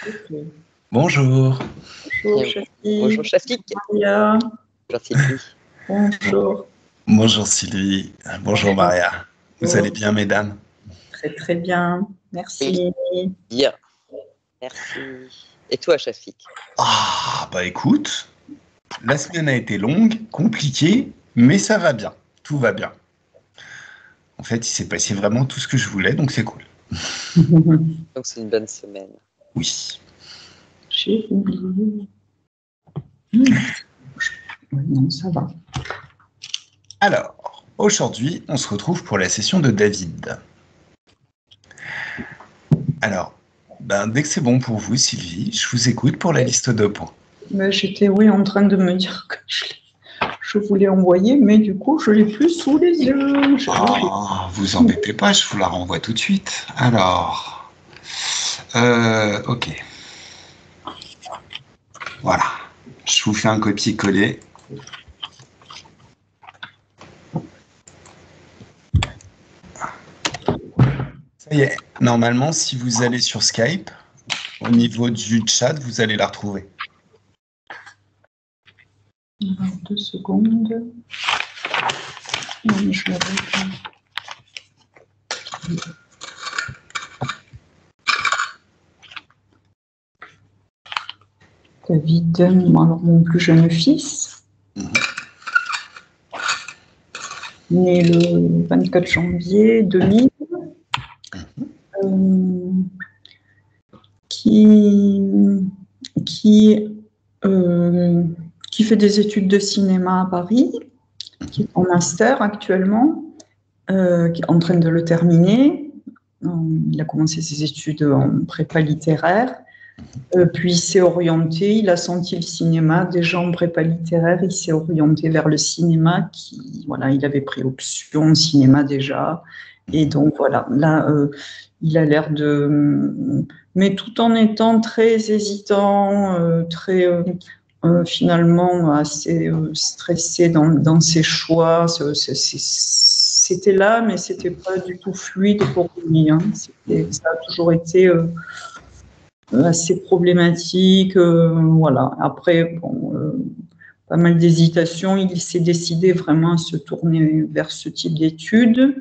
Ok. Bonjour. Bonjour, Chafik. Bonjour Chafik. Maria. Bonjour Sylvie. Bonjour. Bonjour Sylvie. Bonjour Maria. Vous Bonjour. allez bien, mesdames? Très très bien. Merci. Bien. Merci. Et toi, Chafik? Ah, bah écoute, la semaine a été longue, compliquée, mais ça va bien. Tout va bien. En fait, il s'est passé vraiment tout ce que je voulais, donc c'est cool. Donc c'est une bonne semaine. Oui. J'ai oublié. Non, ça va. Alors, aujourd'hui, on se retrouve pour la session de David. Alors, dès que c'est bon pour vous, Sylvie, je vous écoute pour la liste de points. Mais j'étais, en train de me dire que je voulais envoyer, mais du coup, je l'ai plus sous les yeux. Vous embêtez pas, je vous la renvoie tout de suite. Alors, ok. Voilà. Je vous fais un copier-coller. Ça y est. Normalement, si vous allez sur Skype, au niveau du chat, vous allez la retrouver. 2 secondes. Non, je David, alors mon plus jeune fils, né le 24 janvier 2000, qui fait des études de cinéma à Paris, qui est en master actuellement, qui est en train de le terminer. Il a commencé ses études en prépa littéraire, puis il s'est orienté, il a senti le cinéma déjà en prépa littéraire, il s'est orienté vers le cinéma, il avait pris option cinéma déjà, et donc voilà, là, il a l'air mais tout en étant très hésitant, très finalement assez stressé dans ses choix. C'était là, mais c'était pas du tout fluide pour lui. Ça a toujours été assez problématique. Voilà. Après, pas mal d'hésitations. Il s'est décidé vraiment à se tourner vers ce type d'études.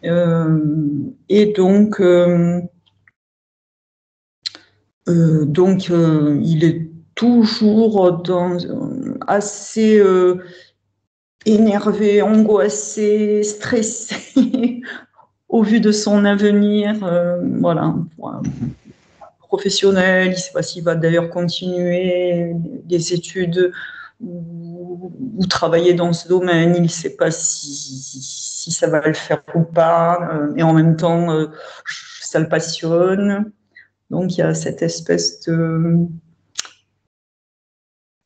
Et donc, il est toujours assez énervé, angoissé, stressé au vu de son avenir, professionnel. Il ne sait pas s'il va d'ailleurs continuer des études ou travailler dans ce domaine. Il ne sait pas si ça va le faire ou pas. Et en même temps, ça le passionne. Donc, il y a cette espèce de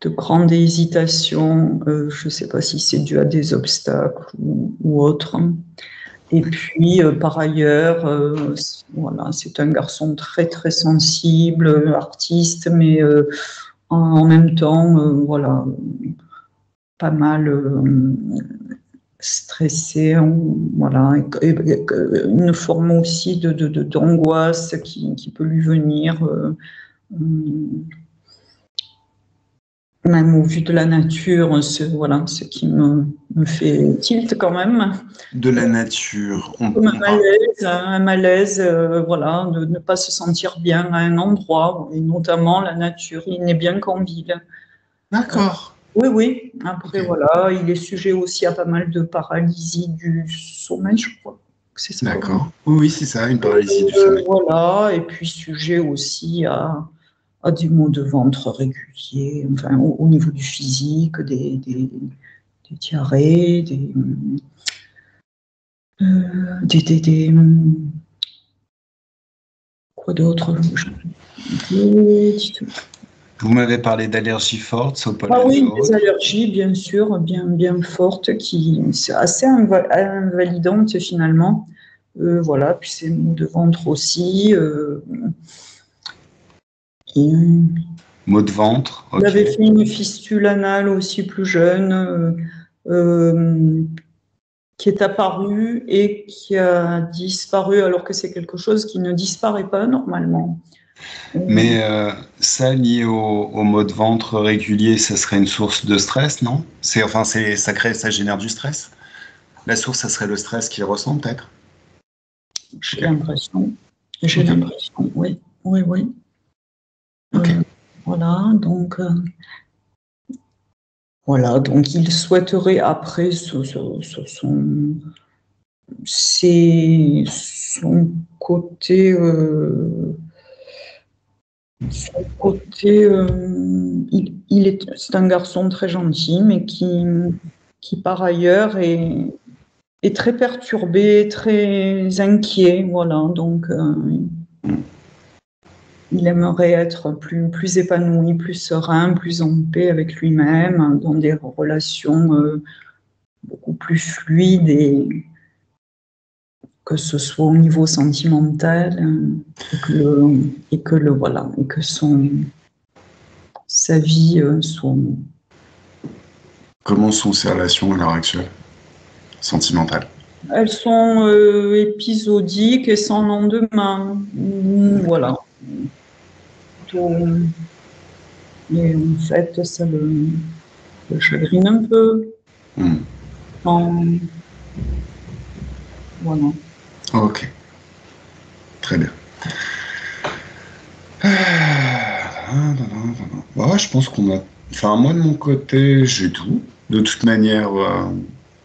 grande hésitation. Je ne sais pas si c'est dû à des obstacles ou autre. Et puis, par ailleurs, c'est un garçon très, très sensible, artiste, mais en même temps, pas mal stressé, et une forme aussi d'angoisse qui peut lui venir, même au vu de la nature, ce qui me fait tilt quand même. De la nature. Un malaise, de ne pas se sentir bien à un endroit, et notamment la nature. Il n'est bien qu'en ville. D'accord. Oui. Après, il est sujet aussi à pas mal de paralysie du sommeil, je crois. C'est ça. D'accord. Oui, c'est ça, une paralysie du sommeil. Voilà, et puis sujet aussi à des maux de ventre réguliers, enfin, au niveau du physique, des diarrhées, quoi d'autre? Vous m'avez parlé d'allergies fortes au pollen. Ah oui, des allergies, bien sûr, bien fortes, qui c'est assez invalidantes finalement. Puis ces maux de ventre aussi. Maux de ventre. Il avait fait une fistule anale aussi plus jeune, qui est apparue et qui a disparu, alors que c'est quelque chose qui ne disparaît pas normalement. Mais ça, lié au maux de ventre régulier, ça serait une source de stress, non? Ça génère du stress. La source, ça serait le stress qu'il ressent, peut-être? J'ai l'impression. Ok. Oui. Oui, oui. Ok. Voilà, donc il souhaiterait après son côté, c'est un garçon très gentil, mais qui par ailleurs est très perturbé, très inquiet, voilà. Donc il aimerait être plus épanoui, plus serein, plus en paix avec lui-même, dans des relations beaucoup plus fluides et que ce soit au niveau sentimental et que sa vie soit. Comment sont ces relations à l'heure actuelle? Sentimentales? Elles sont épisodiques et sans lendemain. Voilà. Et en fait, ça le chagrine un peu. Voilà. Ok. Très bien. Ouais, je pense qu'on a. Enfin, moi, de mon côté, j'ai tout. De toute manière,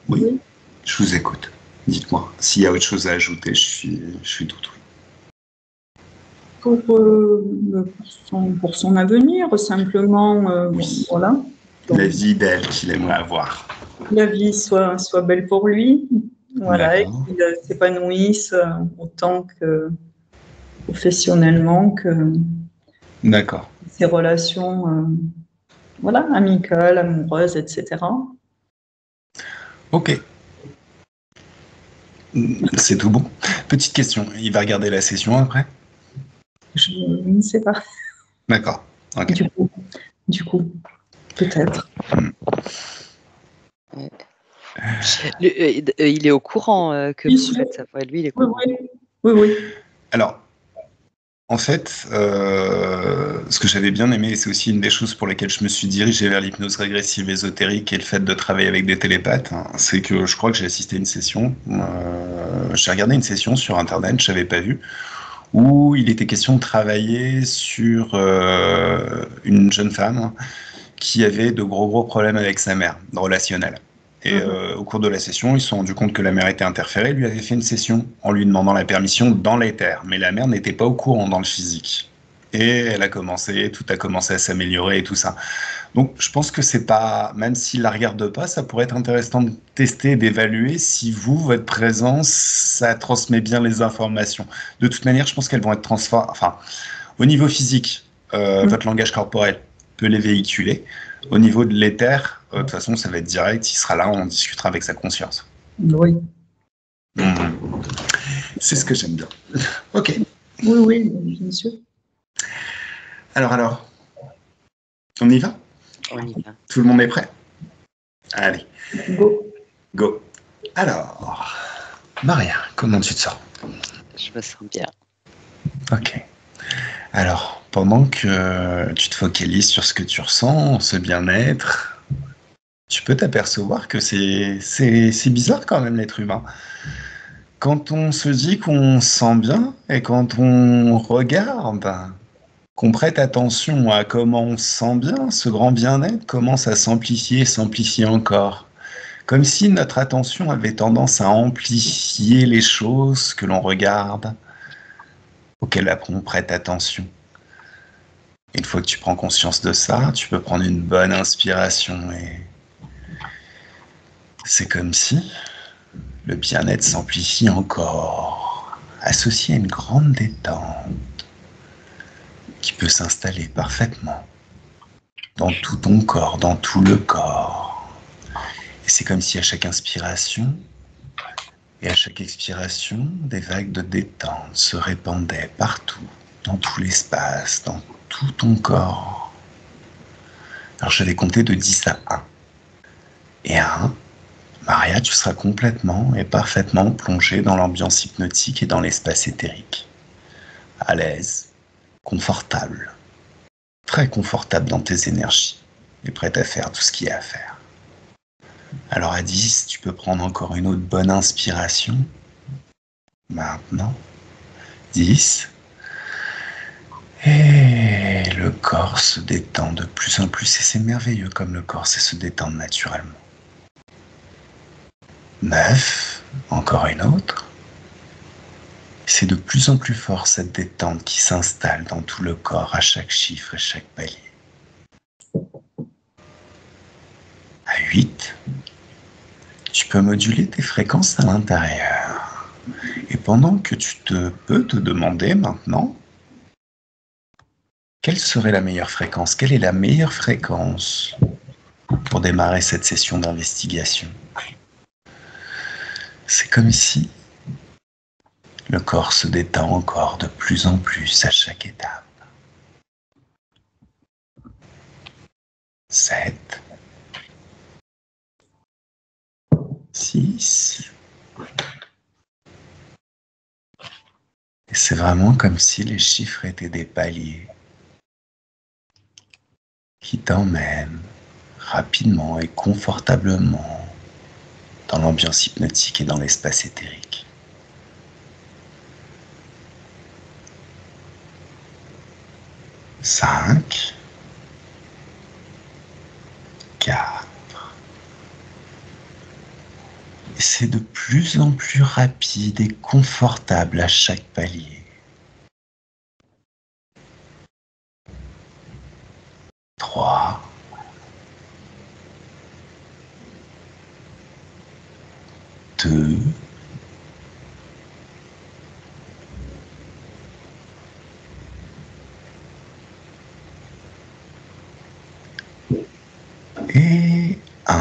oui, je vous écoute. Dites-moi. S'il y a autre chose à ajouter, je suis tout oui. Pour son avenir, simplement, Oui. voilà. Donc, La vie idéale qu'il aimerait avoir. la vie soit belle pour lui, voilà, et D'accord. qu'il s'épanouisse autant que professionnellement que D'accord. ses relations, voilà, amicales, amoureuses, etc. Ok. C'est tout bon. Petite question. Il va regarder la session après? Je ne sais pas. D'accord. Ok. Du coup, peut-être. Il est au courant que Bien vous sûr. faites ça. Ouais, lui, il est au Oui, courant. oui. Alors, en fait, ce que j'avais bien aimé, et c'est aussi une des choses pour lesquelles je me suis dirigé vers l'hypnose régressive ésotérique et le fait de travailler avec des télépathes, hein, c'est que je crois que j'ai assisté à une session, j'ai regardé une session sur Internet, je n'avais pas vu, où il était question de travailler sur une jeune femme qui avait de gros problèmes avec sa mère, relationnels. Et au cours de la session, ils se sont rendus compte que la mère était interférée, lui avait fait une session en lui demandant la permission dans l'éther. Mais la mère n'était pas au courant dans le physique. Et tout a commencé à s'améliorer et tout ça. Donc je pense que c'est pas, même s'il la regarde pas, ça pourrait être intéressant de tester, d'évaluer si vous, votre présence, ça transmet bien les informations. De toute manière, je pense qu'elles vont être transformées, enfin, au niveau physique, votre langage corporel peut les véhiculer. Au niveau de l'éther, de toute façon, ça va être direct. Il sera là, on discutera avec sa conscience. Oui. C'est ce que j'aime bien. Ok. Oui, bien sûr. Alors, on y va? On y va. Tout le monde est prêt? Allez. Go. Alors, Maria, comment tu te sens? Je me sens bien. Ok. Alors, pendant que tu te focalises sur ce que tu ressens, ce bien-être, tu peux t'apercevoir que c'est bizarre quand même l'être humain. Quand on se dit qu'on se sent bien et quand on regarde, qu'on prête attention à comment on se sent bien, ce grand bien-être commence à s'amplifier encore. Comme si notre attention avait tendance à amplifier les choses que l'on regarde, auxquelles on prête attention. Une fois que tu prends conscience de ça, tu peux prendre une bonne inspiration et c'est comme si le bien-être s'amplifie encore, associé à une grande détente qui peut s'installer parfaitement dans tout ton corps, dans tout le corps. Et c'est comme si à chaque inspiration et à chaque expiration, des vagues de détente se répandaient partout, dans tout l'espace, dans tout ton corps. Alors je vais compter de 10 à 1. Et à 1, Maria, tu seras complètement et parfaitement plongée dans l'ambiance hypnotique et dans l'espace éthérique. À l'aise, confortable, très confortable dans tes énergies et prête à faire tout ce qu'il y a à faire. Alors à 10, tu peux prendre encore une autre bonne inspiration. Maintenant, 10. Et le corps se détend de plus en plus et c'est merveilleux comme le corps sait se détendre naturellement. 9, encore une autre. C'est de plus en plus fort cette détente qui s'installe dans tout le corps à chaque chiffre et chaque palier. À 8, tu peux moduler tes fréquences à l'intérieur. Et pendant que tu peux te demander maintenant, quelle serait la meilleure fréquence? Quelle est la meilleure fréquence pour démarrer cette session d'investigation? C'est comme si le corps se détend encore de plus en plus à chaque étape. 7, 6. Et c'est vraiment comme si les chiffres étaient des paliers qui t'emmènent rapidement et confortablement dans l'ambiance hypnotique et dans l'espace éthérique. 5, 4. Et c'est de plus en plus rapide et confortable à chaque palier. 3, 2, et 1.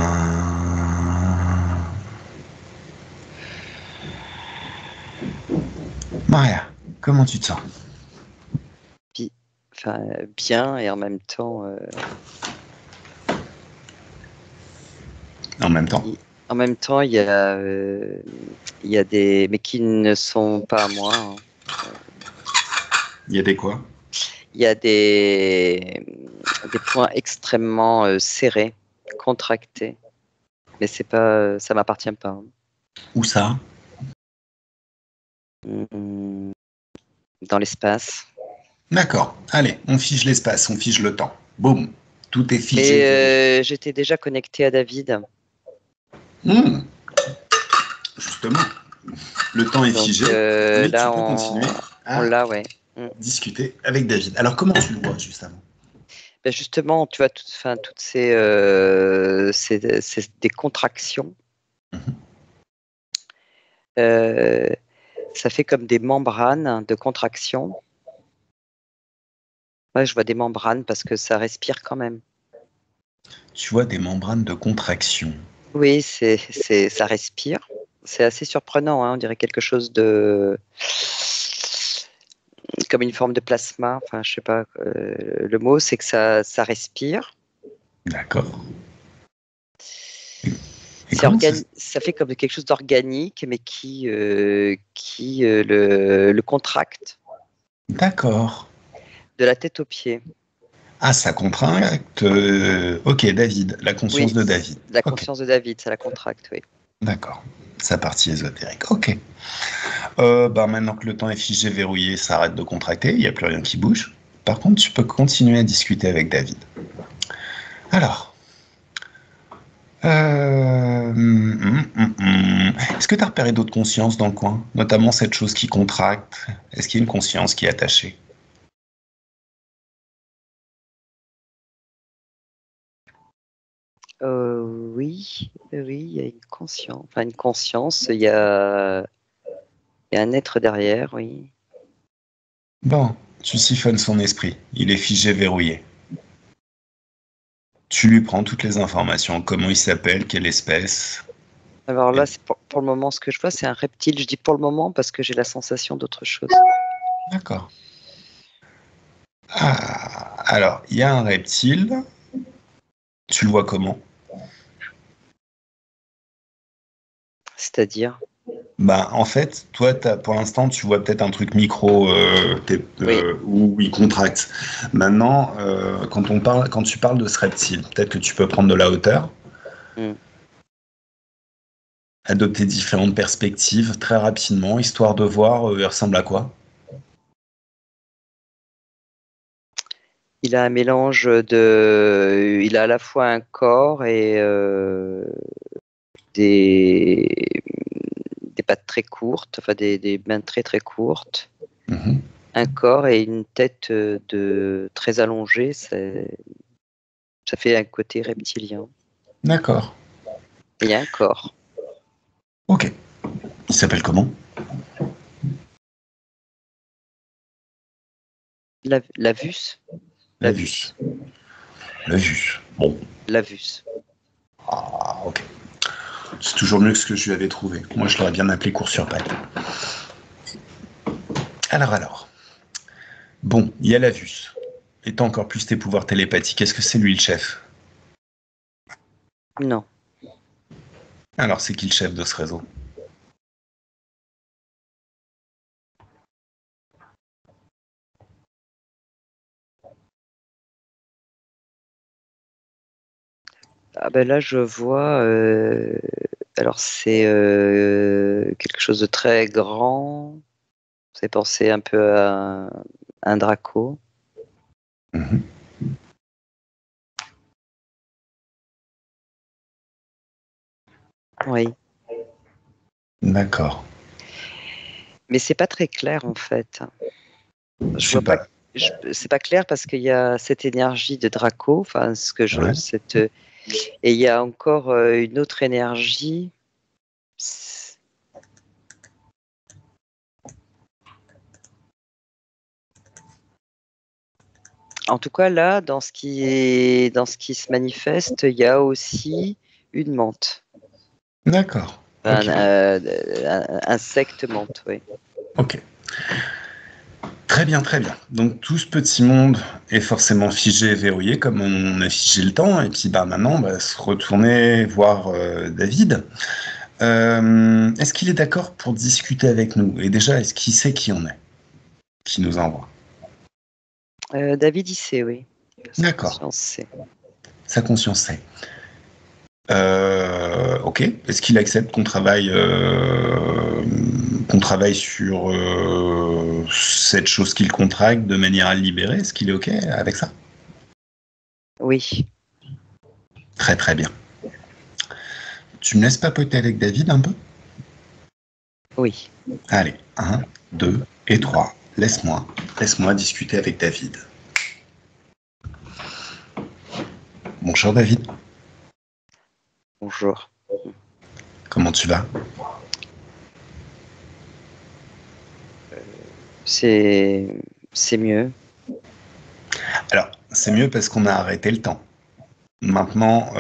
Maria, comment tu te sens? Bien et en même temps. En même temps? En même temps, il y a des. Mais qui ne sont pas à moi. Hein. Il y a des quoi? Il y a des points extrêmement serrés, contractés. Mais c'est pas, ça m'appartient pas. Hein. Où ça? Dans l'espace. D'accord, allez, on fige l'espace, on fige le temps. Boum, tout est figé. Mais j'étais déjà connecté à David. Justement, le temps est figé, mais là, tu peux continuer à ouais. discuter avec David. Alors, comment tu le vois, juste avant? Ben justement, tu vois, toutes ces des contractions. Ça fait comme des membranes de contraction. Ouais, je vois des membranes parce que ça respire quand même. Tu vois des membranes de contraction. Oui, ça respire. C'est assez surprenant, hein, on dirait quelque chose de comme une forme de plasma. Enfin, je sais pas. Le mot, c'est que ça respire. D'accord. Ça fait comme quelque chose d'organique, mais qui le contracte. D'accord. De la tête aux pieds. Ah, ça contracte. Ok, David, la conscience de David. La conscience de David, ça la contracte, oui. D'accord. Sa partie ésotérique. Ok. Maintenant que le temps est figé, verrouillé, ça arrête de contracter, il n'y a plus rien qui bouge. Par contre, tu peux continuer à discuter avec David. Alors. Est-ce que tu as repéré d'autres consciences dans le coin? Notamment cette chose qui contracte. Est-ce qu'il y a une conscience qui est attachée? Oui, il y a une conscience. Enfin, une conscience, il y a un être derrière, oui. Bon, tu siphonnes son esprit. Il est figé, verrouillé. Tu lui prends toutes les informations. Comment il s'appelle, quelle espèce. Alors là, c'est pour le moment, ce que je vois, c'est un reptile. Je dis pour le moment parce que j'ai la sensation d'autre chose. D'accord. Ah, alors, il y a un reptile. Tu le vois comment? C'est-à-dire? Bah, en fait, toi, pour l'instant, tu vois peut-être un truc micro Oui. où il contracte. Maintenant, quand tu parles de ce reptile, peut-être que tu peux prendre de la hauteur, Mm. adopter différentes perspectives très rapidement, histoire de voir il ressemble à quoi. Il a un mélange de. Il a à la fois un corps et des... des pattes très courtes, enfin des mains très très courtes. Mhm. Un corps et une tête très allongée. Ça fait un côté reptilien. D'accord. Et il y a un corps. Ok. Il s'appelle comment? Lavus. La vue. La vue. Bon. Lavus. Ah, ok. C'est toujours mieux que ce que je lui avais trouvé. Moi, je l'aurais bien appelé cours sur pattes. Alors. Bon, il y a la vue. Et t'as encore plus tes pouvoirs télépathiques. Est-ce que c'est lui le chef? Non. Alors, c'est qui le chef de ce réseau? Ah ben là, je vois. Alors, c'est quelque chose de très grand. Vous avez pensé un peu à un Draco. Mhm. Oui. D'accord. Mais c'est pas très clair en fait. Je Je sais vois pas. pas. C'est pas clair parce qu'il y a cette énergie de Draco, enfin ce que je, Ouais. cette, et il y a encore une autre énergie. En tout cas là, dans ce qui se manifeste, il y a aussi une menthe, D'accord. un, Ok. insecte menthe, oui. Ok. Très bien, très bien. Donc tout ce petit monde est forcément figé et verrouillé comme on a figé le temps. Et puis bah maintenant, on va se retourner voir David. Est-ce qu'il est d'accord pour discuter avec nous? Et déjà, est-ce qu'il sait qui on est? Qui nous envoie? David y sait, oui. Sa D'accord. conscience sait. Sa conscience sait. Ok. Est-ce qu'il accepte qu'on travaille sur cette chose qu'il contracte de manière à le libérer? Est-ce qu'il est ok avec ça? Oui, Très très bien. Tu me laisses papoter avec David un peu? oui. Allez, 1, 2 et 3. Laisse-moi discuter avec David. Bonjour David, Bonjour. comment tu vas? C'est c'est mieux. Alors, c'est mieux parce qu'on a arrêté le temps. Maintenant,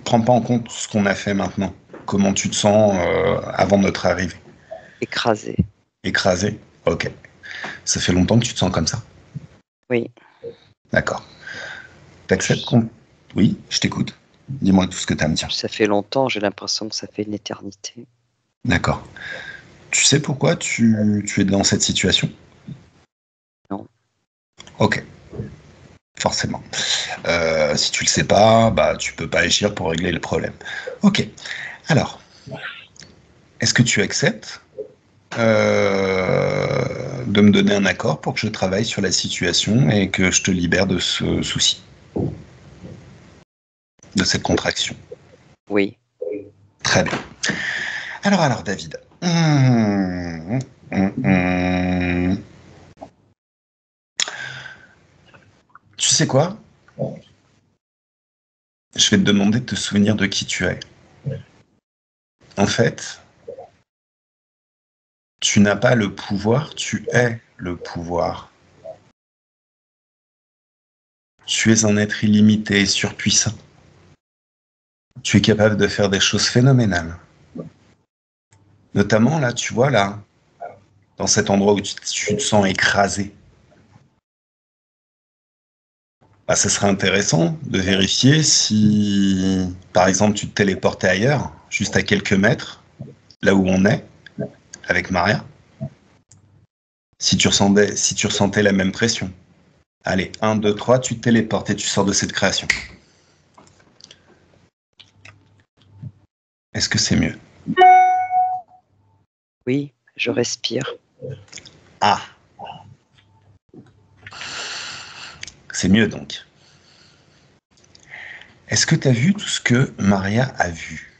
prends pas en compte ce qu'on a fait maintenant. Comment tu te sens avant notre arrivée? Écrasé. Écrasé? Ok. Ça fait longtemps que tu te sens comme ça? Oui. D'accord. T'acceptes qu'on... Oui, je t'écoute. Dis-moi tout ce que tu as à me dire. Ça fait longtemps, j'ai l'impression que ça fait une éternité. D'accord. Tu sais pourquoi tu es dans cette situation? Non. Ok, forcément. Si tu le sais pas, bah tu peux pas agir pour régler le problème. Ok. Alors, est-ce que tu acceptes de me donner un accord pour que je travaille sur la situation et que je te libère de ce souci, de cette contraction? Oui. Très bien. Alors, David. Tu sais quoi? Je vais te demander de te souvenir de qui tu es. En fait, tu n'as pas le pouvoir, tu es le pouvoir. Tu es un être illimité et surpuissant. Tu es capable de faire des choses phénoménales. Notamment là, tu vois, là, dans cet endroit où tu te sens écrasé. bah, ça serait intéressant de vérifier si, par exemple, tu te téléportais ailleurs, juste à quelques mètres, là où on est, avec Maria, si tu ressentais la même pression. Allez, 1, 2, 3, tu te téléportes et tu sors de cette création. Est-ce que c'est mieux? Oui, je respire. Ah! C'est mieux donc. Est-ce que tu as vu tout ce que Maria a vu?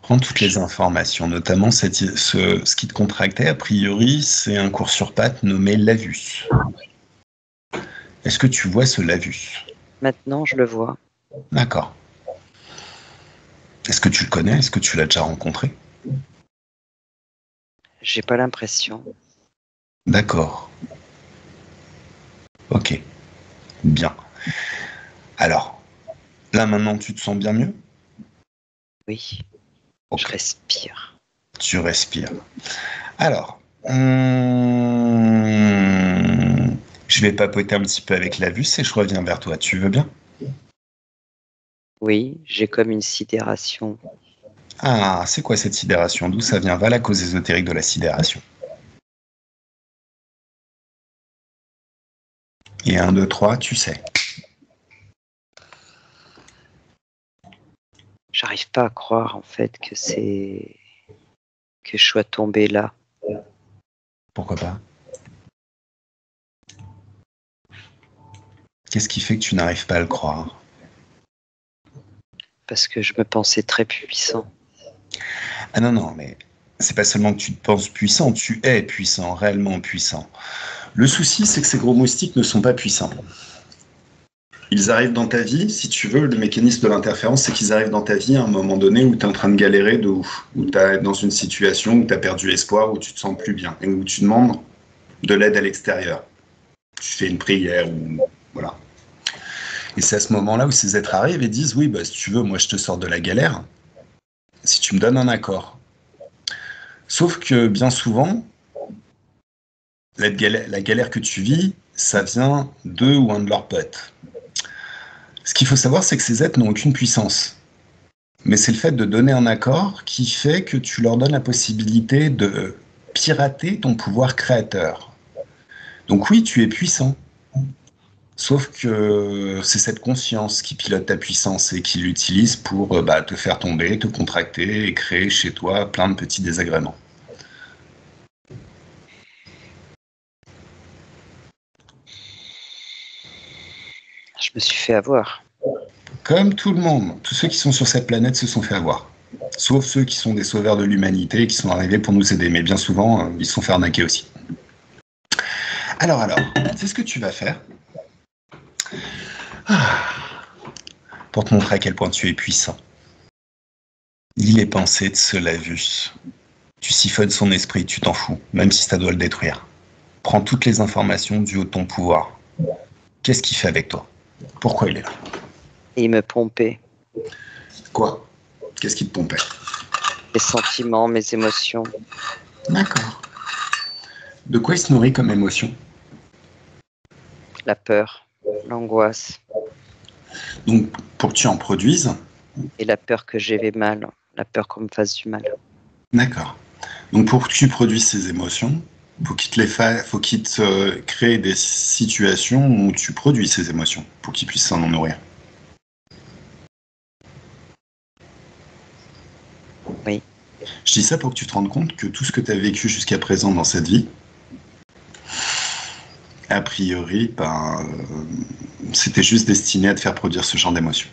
Prends toutes les informations, notamment ce qui te contractait. A priori, c'est un cours sur pattes nommé Lavus. Est-ce que tu vois ce Lavus? Maintenant, je le vois. D'accord. Est-ce que tu le connais? Est-ce que tu l'as déjà rencontré? J'ai pas l'impression. D'accord. Ok. Bien. Alors, là maintenant, tu te sens bien mieux? Oui, Ok. je respire. Tu respires. Alors, je vais papoter un petit peu avec Lavus et je reviens vers toi. Tu veux bien? Oui, j'ai comme une sidération. Ah, c'est quoi cette sidération? D'où ça vient? Va la cause ésotérique de la sidération. Et 1, 2, 3, tu sais. J'arrive pas à croire en fait que je sois tombé là. Pourquoi pas? Qu'est-ce qui fait que tu n'arrives pas à le croire? Parce que je me pensais très puissant. Ah non, non, mais c'est pas seulement que tu te penses puissant, tu es puissant, réellement puissant. Le souci, c'est que ces gros moustiques ne sont pas puissants. Ils arrivent dans ta vie, si tu veux, le mécanisme de l'interférence, c'est qu'ils arrivent dans ta vie à un moment donné où tu es en train de galérer de ouf, où tu es dans une situation où tu as perdu espoir, où tu te sens plus bien, et où tu demandes de l'aide à l'extérieur. Tu fais une prière, ou voilà. Et c'est à ce moment-là où ces êtres arrivent et disent, oui, bah, si tu veux, moi je te sors de la galère, si tu me donnes un accord. Sauf que bien souvent, la galère que tu vis, ça vient d'eux ou un de leurs potes. Ce qu'il faut savoir, c'est que ces êtres n'ont aucune puissance. Mais c'est le fait de donner un accord qui fait que tu leur donnes la possibilité de pirater ton pouvoir créateur. Donc oui, tu es puissant. Sauf que c'est cette conscience qui pilote ta puissance et qui l'utilise pour te faire tomber, te contracter et créer chez toi plein de petits désagréments. Je me suis fait avoir. Comme tout le monde, tous ceux qui sont sur cette planète se sont fait avoir. Sauf ceux qui sont des sauveurs de l'humanité et qui sont arrivés pour nous aider. Mais bien souvent, ils se sont fait arnaquer aussi. Alors, c'est ce que tu vas faire. Pour te montrer à quel point tu es puissant. Lis les pensées de ce Lavus. Tu siphonnes son esprit, tu t'en fous, même si ça doit le détruire. Prends toutes les informations du haut de ton pouvoir. Qu'est-ce qu'il fait avec toi? Pourquoi il est là? Et il me pompait. Quoi? Qu'est-ce qui te pompait? Mes sentiments, mes émotions. D'accord. De quoi il se nourrit comme émotion? La peur, l'angoisse. Donc, pour que tu en produises. Et la peur que j'ai mal. La peur qu'on me fasse du mal. D'accord. Donc, pour que tu produises ces émotions, faut qu'il te crée des situations où tu produis ces émotions pour qu'il puisse s'en nourrir. Oui. Je dis ça pour que tu te rendes compte que tout ce que tu as vécu jusqu'à présent dans cette vie, a priori, c'était juste destiné à te faire produire ce genre d'émotions.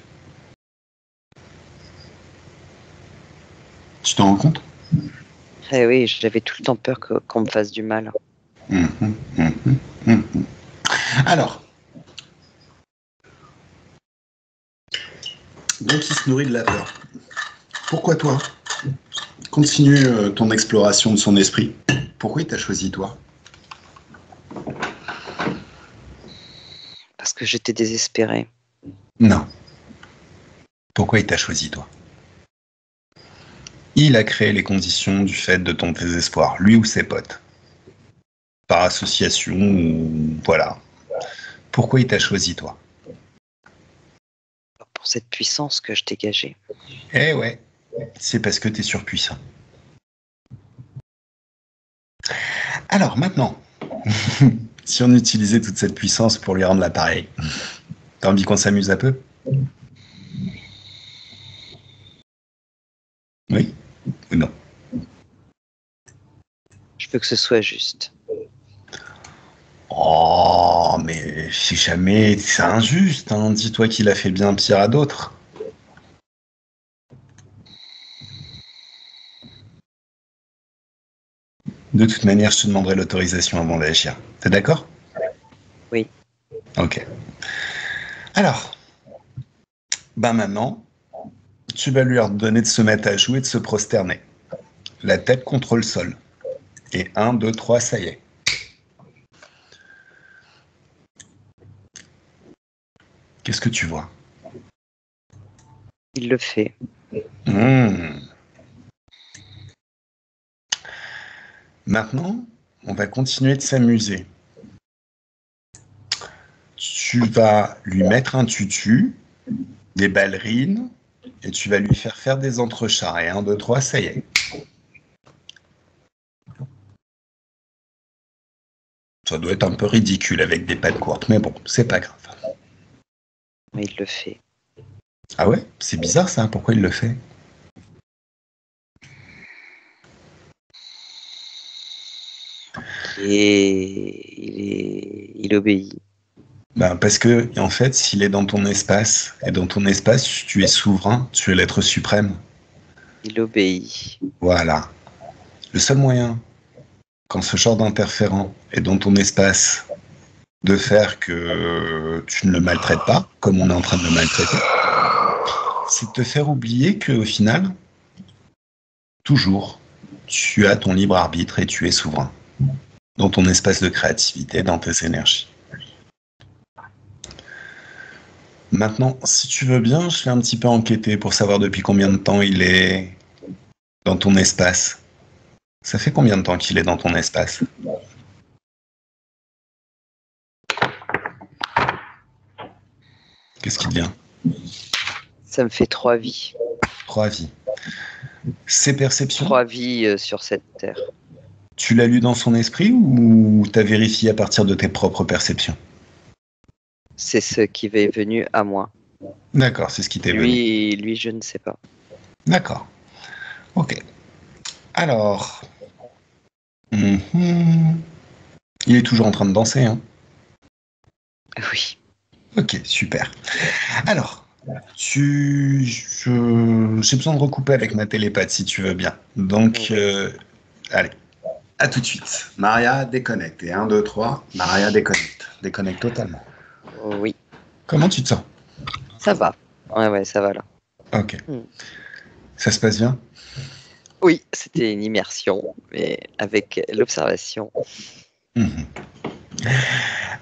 Tu t'en rends compte? Eh oui, j'avais tout le temps peur qu'on me fasse du mal. Alors, donc il se nourrit de la peur. Pourquoi toi? Continue ton exploration de son esprit. Pourquoi il t'a choisi toi? Parce que j'étais désespérée. Non. Pourquoi il t'a choisi toi? Il a créé les conditions du fait de ton désespoir, lui ou ses potes. par association, ou voilà. Pourquoi il t'a choisi, toi? Pour cette puissance que je dégageais. Eh ouais, c'est parce que t'es surpuissant. Alors maintenant, si on utilisait toute cette puissance pour lui rendre l'appareil, t'as envie qu'on s'amuse un peu? Oui ou non? Je veux que ce soit juste. Oh, mais si jamais c'est injuste, hein. Dis-toi qu'il a fait bien pire à d'autres. De toute manière, je te demanderai l'autorisation avant d'agir. T'es d'accord? Oui. Ok. Alors, maintenant, tu vas lui ordonner de se mettre à genoux et de se prosterner. La tête contre le sol. Et 1, 2, 3, ça y est. Qu'est-ce que tu vois? Il le fait. Maintenant, on va continuer de s'amuser. Tu vas lui mettre un tutu, des ballerines, et tu vas lui faire des entrechats. Et 1, 2, 3, ça y est. Ça doit être un peu ridicule avec des pattes courtes, mais bon, c'est pas grave. Mais il le fait. Ah ouais? C'est bizarre ça, pourquoi il le fait? Il obéit. Parce que, en fait, s'il est dans ton espace, et dans ton espace, tu es souverain, tu es l'être suprême. Il obéit. Voilà. Le seul moyen, quand ce genre d'interférent est dans ton espace, de faire que tu ne le maltraites pas, comme on est en train de le maltraiter, c'est de te faire oublier qu'au final, toujours, tu as ton libre arbitre et tu es souverain dans ton espace de créativité, dans tes énergies. Maintenant, si tu veux bien, je vais un petit peu enquêter pour savoir depuis combien de temps il est dans ton espace. Ça fait combien de temps qu'il est dans ton espace? Qu'est-ce qu'il devient? Ça me fait 3 vies. 3 vies. Ses perceptions? 3 vies sur cette terre. Tu l'as lu dans son esprit ou t'as vérifié à partir de tes propres perceptions? C'est ce qui est venu à moi. D'accord, c'est ce qui t'est venu. Lui, je ne sais pas. D'accord. Ok. Alors. Il est toujours en train de danser, hein? Oui. Ok, super. Alors, j'ai besoin de recouper avec ma télépathe si tu veux bien. Donc, allez, à tout de suite. Maria, déconnecte. Et 1, 2, 3, Maria, déconnecte. Déconnecte totalement. Oui. Comment tu te sens? Ça va. Ouais, ça va là. Ok. Ça se passe bien? Oui, c'était une immersion, mais avec l'observation.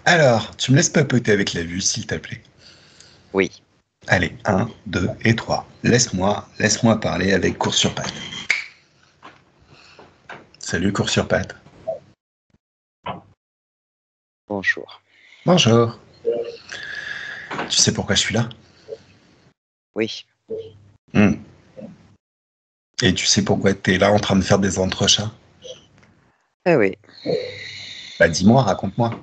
Alors, tu me laisses papoter avec la vue, s'il te plaît. Oui. Allez, 1, 2 et 3. Laisse-moi parler avec Cours sur Pattes. Salut, Cours sur Pattes. Bonjour. Bonjour. Tu sais pourquoi je suis là? Oui. Et tu sais pourquoi tu es là en train de faire des entrechats? Ah oui. Dis-moi, raconte-moi.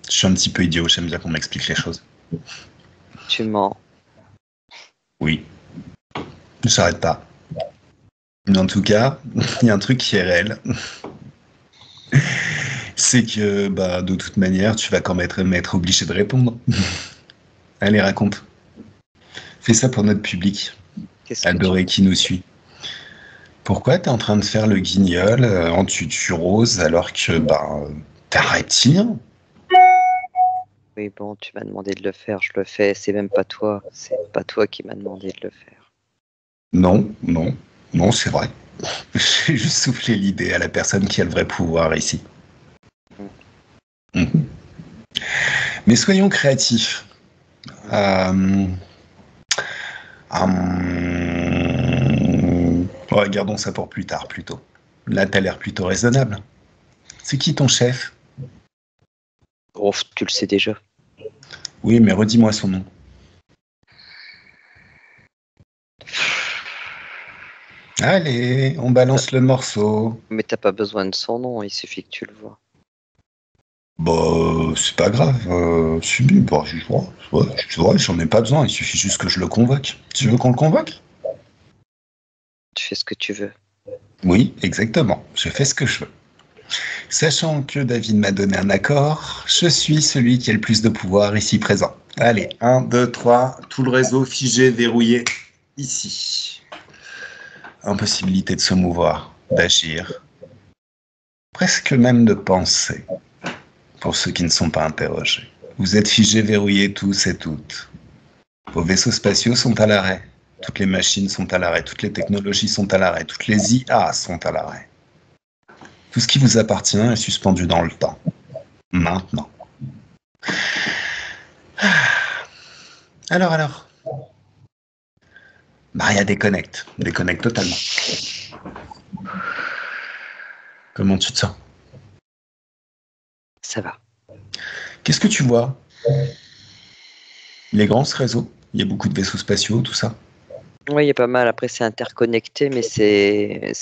Je suis un petit peu idiot, j'aime bien qu'on m'explique les choses. Tu mens. Oui. Ne s'arrête pas. Mais en tout cas, il y a un truc qui est réel. C'est que, de toute manière, tu vas quand même être obligé de répondre. Allez, raconte. Fais ça pour notre public. Adoré qui nous suit. Pourquoi t'es en train de faire le guignol en tutu rose alors que, t'es un reptilien? Oui, bon, tu m'as demandé de le faire, je le fais. C'est même pas toi. C'est pas toi qui m'as demandé de le faire. Non, c'est vrai. J'ai juste soufflé l'idée à la personne qui a le vrai pouvoir ici. Mais soyons créatifs. Regardons ça pour plus tard, plutôt. Là, t'as l'air plutôt raisonnable. C'est qui ton chef? Oh, tu le sais déjà. Oui, mais redis-moi son nom. Allez, on balance le morceau. Mais t'as pas besoin de son nom, il suffit que tu le vois. Bah, c'est pas grave. Subi, bah, j'en ai pas besoin. Il suffit juste que je le convoque. Tu veux qu'on le convoque? Tu fais ce que tu veux. Oui, exactement. Je fais ce que je veux. Sachant que David m'a donné un accord, je suis celui qui a le plus de pouvoir ici présent. Allez, 1, 2, 3, tout le réseau figé, verrouillé, ici. Impossibilité de se mouvoir, d'agir, presque même de penser, pour ceux qui ne sont pas interrogés. Vous êtes figés, verrouillés tous et toutes. Vos vaisseaux spatiaux sont à l'arrêt. Toutes les machines sont à l'arrêt, toutes les technologies sont à l'arrêt, toutes les IA sont à l'arrêt. Tout ce qui vous appartient est suspendu dans le temps. Maintenant. Alors. Maria déconnecte totalement. Comment tu te sens? Ça va. Qu'est-ce que tu vois? Il est grand ce réseau? Il y a beaucoup de vaisseaux spatiaux, tout ça? Oui, il y a pas mal. Après, c'est interconnecté, mais c'est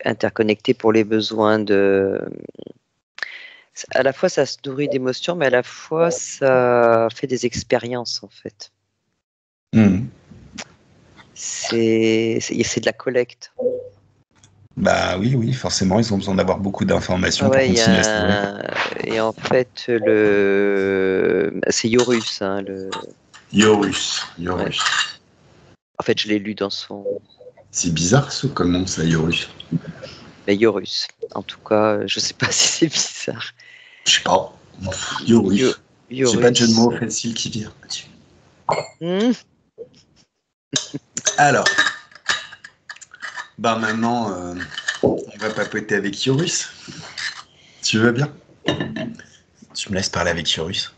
interconnecté pour les besoins de. À la fois, ça se nourrit d'émotions, mais à la fois, ça fait des expériences, en fait. C'est de la collecte. Bah oui, forcément, ils ont besoin d'avoir beaucoup d'informations pour continuer à se nourrir. Et en fait, c'est Yorus. Hein, Yorus. Ouais. En fait, je l'ai lu dans son. C'est bizarre ce comme nom, ça, Yorus. Mais Yorus. En tout cas, je sais pas si c'est bizarre. Je sais pas. Yorus. J'ai pas de jeu de mots facile qui vient. Alors. Bah maintenant, on va papoter avec Yorus. Tu veux bien? Tu me laisses parler avec Yorus?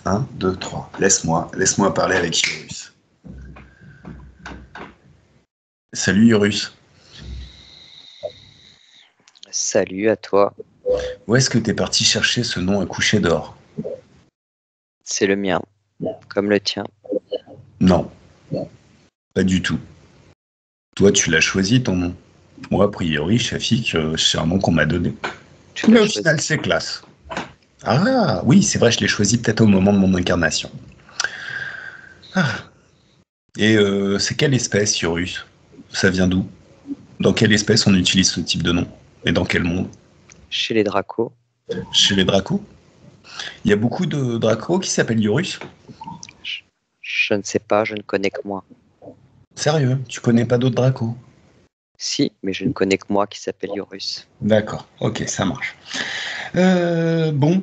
1, 2, 3. Laisse-moi parler avec Yorus. Salut Yorus. Salut à toi. Où est-ce que t'es parti chercher ce nom à coucher dehors? C'est le mien, comme le tien. Non, pas du tout. Toi, tu l'as choisi ton nom. Moi, a priori, Shafik, c'est un nom qu'on m'a donné. Mais au final, c'est classe. Ah oui, c'est vrai, je l'ai choisi peut-être au moment de mon incarnation. Ah. Et c'est quelle espèce, Yorus? Ça vient d'où? Dans quelle espèce on utilise ce type de nom? Et dans quel monde? Chez les Dracos. Chez les Dracos? Il y a beaucoup de Dracos qui s'appellent Yorus? Je ne sais pas, je ne connais que moi. Sérieux? Tu connais pas d'autres Dracos? Si, mais je ne connais que moi qui s'appelle Yorus. D'accord, ok, ça marche. Bon,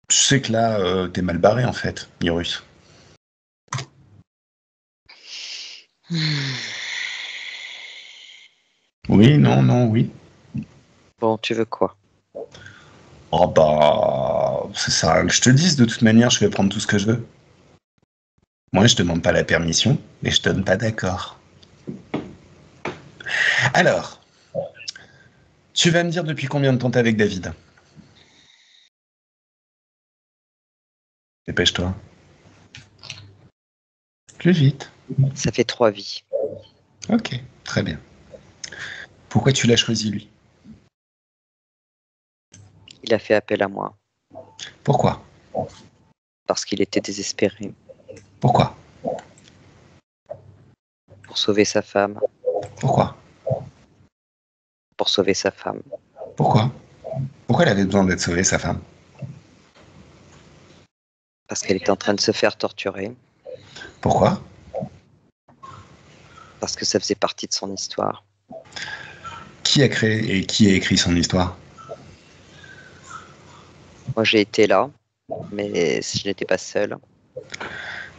je sais que là, t'es mal barré en fait, Yorus. Oui, non, oui. Bon, tu veux quoi? Oh bah, ça sert à rien que je te dise, de toute manière, je vais prendre tout ce que je veux. Moi, je demande pas la permission, mais je donne pas d'accord. Alors, tu vas me dire depuis combien de temps t'es avec David? Dépêche-toi. Plus vite. Ça fait 3 vies. Ok, très bien. Pourquoi tu l'as choisi, lui? Il a fait appel à moi. Pourquoi? Parce qu'il était désespéré. Pourquoi? Pour sauver sa femme. Pourquoi? Pour sauver sa femme. Pourquoi? Pourquoi il avait besoin d'être sauvé, sa femme? Parce qu'elle était en train de se faire torturer. Pourquoi? Parce que ça faisait partie de son histoire. Qui a créé et qui a écrit son histoire? Moi, j'ai été là, mais je n'étais pas seul.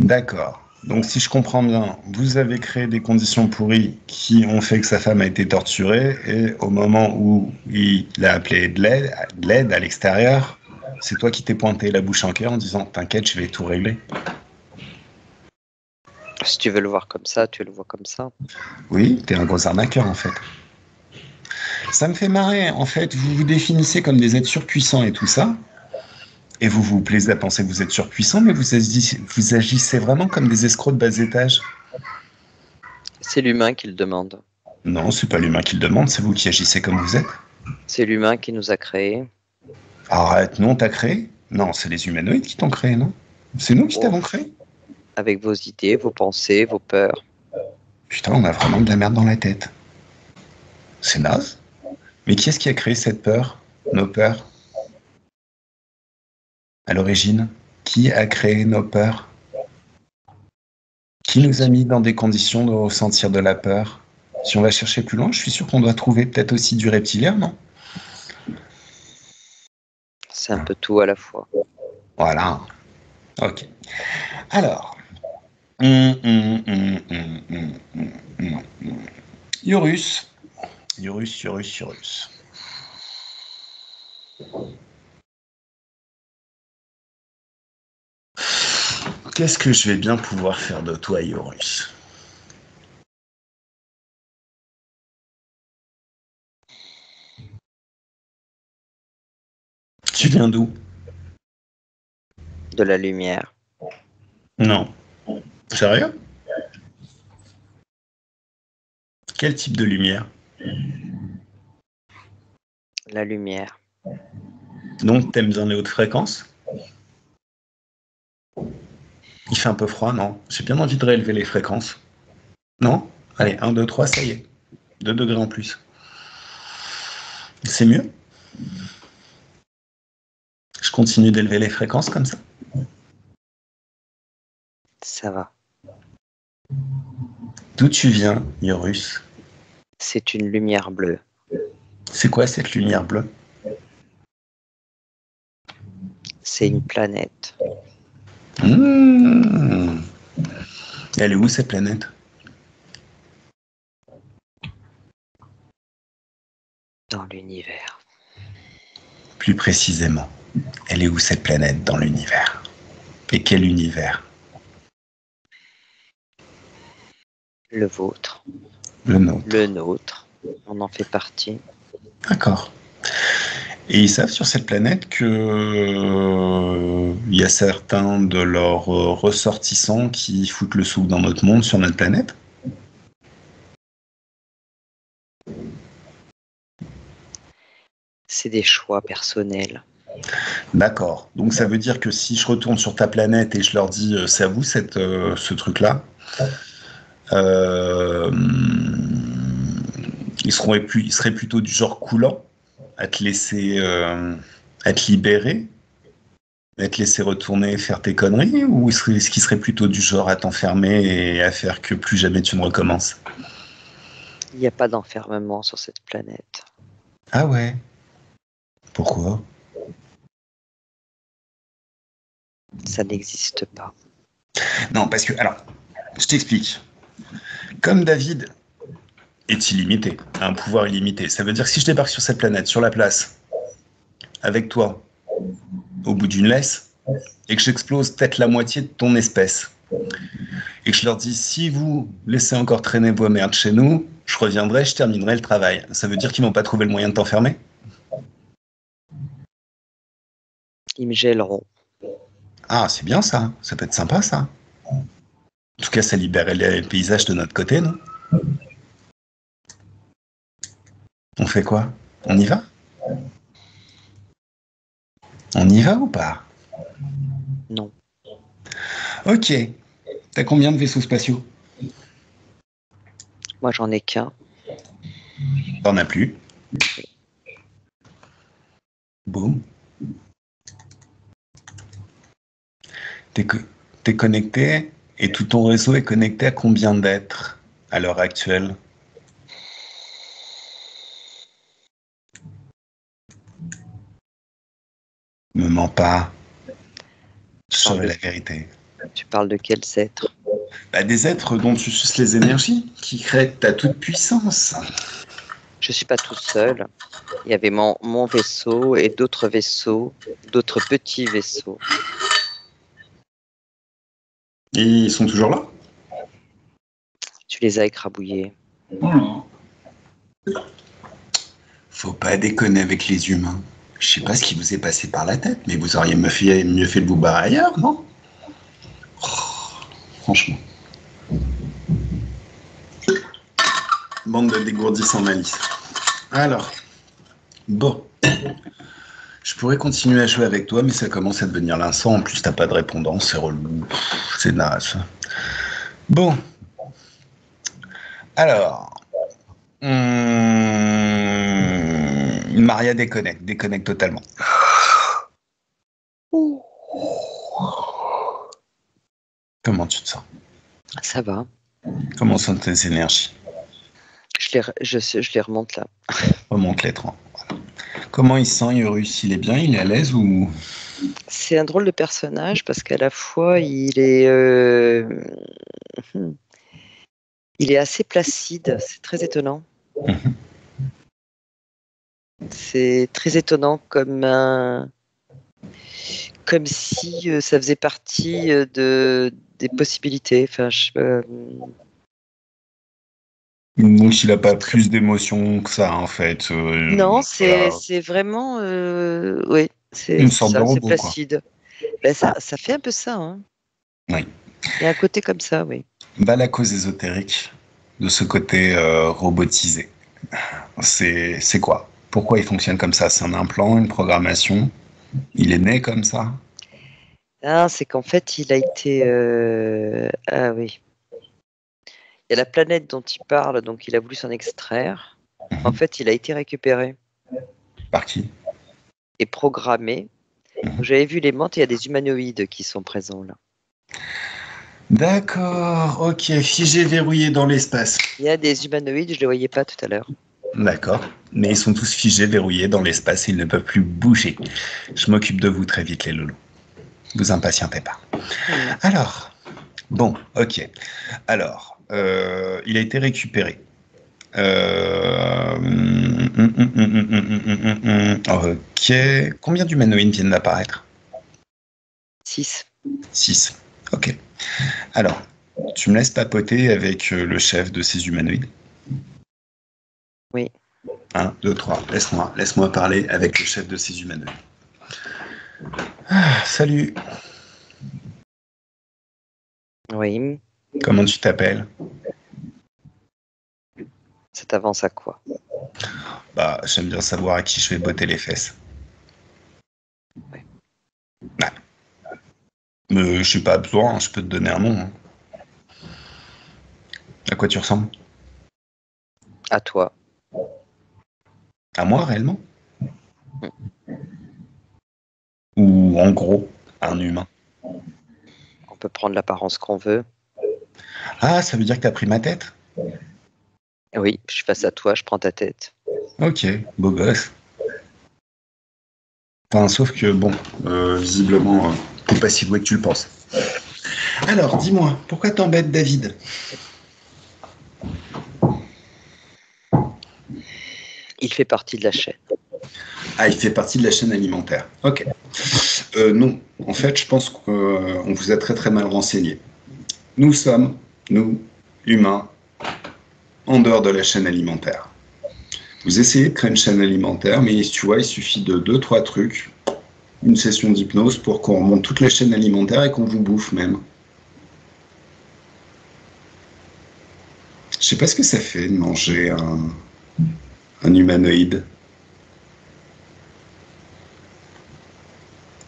D'accord. Donc, si je comprends bien, vous avez créé des conditions pourries qui ont fait que sa femme a été torturée, et au moment où il a appelé de l'aide à l'extérieur, c'est toi qui t'es pointé la bouche en cœur en disant « T'inquiète, je vais tout régler ». Si tu veux le voir comme ça, tu le vois comme ça. Oui, t'es un gros arnaqueur en fait. Ça me fait marrer. En fait, vous vous définissez comme des êtres surpuissants et tout ça. Et vous vous plaisez à penser que vous êtes surpuissants, mais vous agissez vraiment comme des escrocs de bas étage. C'est l'humain qui le demande. Non, c'est pas l'humain qui le demande, c'est vous qui agissez comme vous êtes. C'est l'humain qui nous a créés. Arrête, non, t'as créé? Non, c'est les humanoïdes qui t'ont créé, non? C'est nous qui t'avons créé? Avec vos idées, vos pensées, vos peurs. Putain, on a vraiment de la merde dans la tête. C'est naze. Mais qui est-ce qui a créé cette peur? Nos peurs? À l'origine, qui a créé nos peurs? Qui nous a mis dans des conditions de ressentir de la peur? Si on va chercher plus loin, je suis sûr qu'on doit trouver peut-être aussi du reptilien, non? C'est un peu tout à la fois. Voilà. Ok. Alors. Urus. Urus. Qu'est-ce que je vais bien pouvoir faire de toi, Urus? Tu viens d'où? De la lumière. Non. Sérieux? Quel type de lumière? La lumière. Donc, t'aimes bien les hautes fréquences? Il fait un peu froid, non? J'ai bien envie de réélever les fréquences. Non? Allez, 1, 2, 3, ça y est. 2 degrés en plus. C'est mieux? Je continue d'élever les fréquences comme ça? Ça va. D'où tu viens, Urus? C'est une lumière bleue. C'est quoi cette lumière bleue? C'est une planète. Elle est où cette planète? Dans l'univers. Plus précisément, elle est où cette planète dans l'univers? Et quel univers? Le vôtre. Le nôtre. Le nôtre. On en fait partie. D'accord. Et ils savent sur cette planète que il y a certains de leurs ressortissants qui foutent le souk dans notre monde, sur notre planète? C'est des choix personnels. D'accord. Donc ça veut dire que si je retourne sur ta planète et je leur dis c'est à vous ce truc-là, ils seraient plutôt du genre coulant, à te laisser, à te libérer, à te laisser retourner faire tes conneries, ou est-ce qu'ils seraient plutôt du genre à t'enfermer et à faire que plus jamais tu ne recommences? Il n'y a pas d'enfermement sur cette planète. Ah ouais. Pourquoi? Ça n'existe pas. Non, parce que, alors, je t'explique. Comme David est illimité, a un pouvoir illimité, ça veut dire que si je débarque sur cette planète, sur la place, avec toi, au bout d'une laisse, et que j'explose peut-être la moitié de ton espèce, et que je leur dis, si vous laissez encore traîner vos merdes chez nous, je reviendrai, je terminerai le travail. Ça veut dire qu'ils vont pas trouver le moyen de t'enfermer? Ils me gèleront. Ah, c'est bien ça, ça peut être sympa ça. En tout cas, ça libérait les paysages de notre côté, non? On fait quoi? On y va? On y va ou pas? Non. Ok. T'as combien de vaisseaux spatiaux? Moi, j'en ai qu'un. T'en as plus. Boum. T'es connecté et tout ton réseau est connecté à combien d'êtres à l'heure actuelle? Me mens pas. Je saurai la vérité. Tu parles de quels êtres? Bah, des êtres dont tu suces les énergies, qui créent ta toute puissance. Je suis pas tout seul. Il y avait mon vaisseau et d'autres vaisseaux, d'autres petits vaisseaux. Et ils sont toujours là? Tu les as écrabouillés. Voilà. Faut pas déconner avec les humains. Je sais pas ce qui vous est passé par la tête, mais vous auriez mieux fait de vous barrer ailleurs, non? Franchement. Bande de dégourdis sans malice. Alors, bon. Je pourrais continuer à jouer avec toi, mais ça commence à devenir lassant. En plus, t'as pas de répondant, c'est relou. C'est naze. Bon. Alors. Maria déconnecte totalement. Comment tu te sens? Ça va. Comment sont tes énergies? Je les remonte là. Remonte les 30. Voilà. Comment il se sent, Urus? Il est bien? Il est à l'aise ou... C'est un drôle de personnage parce qu'à la fois il est assez placide. C'est très étonnant. C'est très étonnant comme si ça faisait partie des possibilités. Enfin, Donc il n'a pas plus d'émotions que ça, en fait. Non, Voilà. c'est vraiment... oui, Une sorte de ça, c'est robot, quoi. placide. Ben, ça fait un peu ça. Hein. Oui. Il y a un côté comme ça, oui. Bah, la cause ésotérique de ce côté robotisé, c'est quoi? Pourquoi il fonctionne comme ça? C'est un implant, une programmation? Il est né comme ça? Ah, c'est qu'en fait, il a été... Ah oui. Il y a la planète dont il parle, donc il a voulu s'en extraire. En fait, il a été récupéré Par qui? et programmé. J'avais vu les montres, il y a des humanoïdes qui sont présents là. D'accord, ok. Figé, verrouillé dans l'espace. Il y a des humanoïdes, je ne les voyais pas tout à l'heure. D'accord. Mais ils sont tous figés, verrouillés dans l'espace et ils ne peuvent plus bouger. Je m'occupe de vous très vite, les loulous. Vous impatientez pas. Alors, bon, ok. Alors, il a été récupéré. Ok. Combien d'humanoïdes viennent d'apparaître? 6. 6. Ok. Alors, tu me laisses papoter avec le chef de ces humanoïdes? Oui. 1, 2, 3. Laisse-moi parler avec le chef de ces humanoïdes. Ah, salut. Oui. Comment tu t'appelles? Ça t'avance à quoi? Bah, j'aime bien savoir à qui je vais botter les fesses. Ouais. Ouais. Mais je suis pas besoin, je peux te donner un nom. Hein. À quoi tu ressembles? À toi. À moi, réellement? Ou en gros, à un humain? On peut prendre l'apparence qu'on veut. Ah, ça veut dire que t'as pris ma tête? Oui, je suis face à toi, je prends ta tête. Ok, beau gosse. Enfin, sauf que, bon, visiblement, t'es pas si doué que tu le penses. Alors, dis-moi, pourquoi t'embêtes David? Il fait partie de la chaîne. Ah, il fait partie de la chaîne alimentaire. Ok. Non, en fait, je pense qu'on vous a très très mal renseigné. Nous sommes, nous, humains, en dehors de la chaîne alimentaire. Vous essayez de créer une chaîne alimentaire, mais tu vois, il suffit de 2-3 trucs, une session d'hypnose pour qu'on remonte toutes les chaînes alimentaires et qu'on vous bouffe même. Je sais pas ce que ça fait de manger un humanoïde.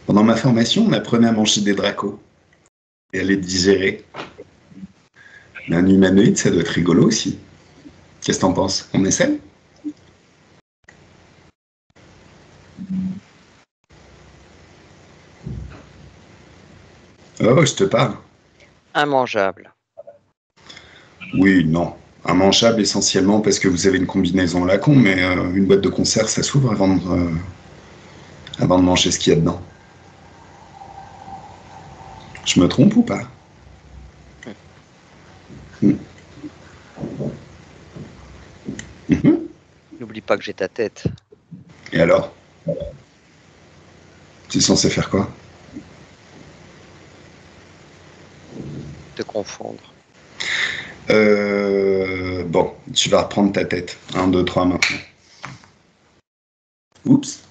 Pendant ma formation, on apprenait à manger des dracos et à les digérer. Mais un humanoïde, ça doit être rigolo aussi. Qu'est-ce que t'en penses? On essaie? Oh, je te parle. Immangeable. Oui, non. Immangeable essentiellement parce que vous avez une combinaison à la con, mais une boîte de conserve, ça s'ouvre avant de manger ce qu'il y a dedans. Je me trompe ou pas? N'oublie pas que j'ai ta tête. Et alors? Tu es censé faire quoi? Te confondre. Bon, tu vas reprendre ta tête. 1, 2, 3 maintenant. Oups.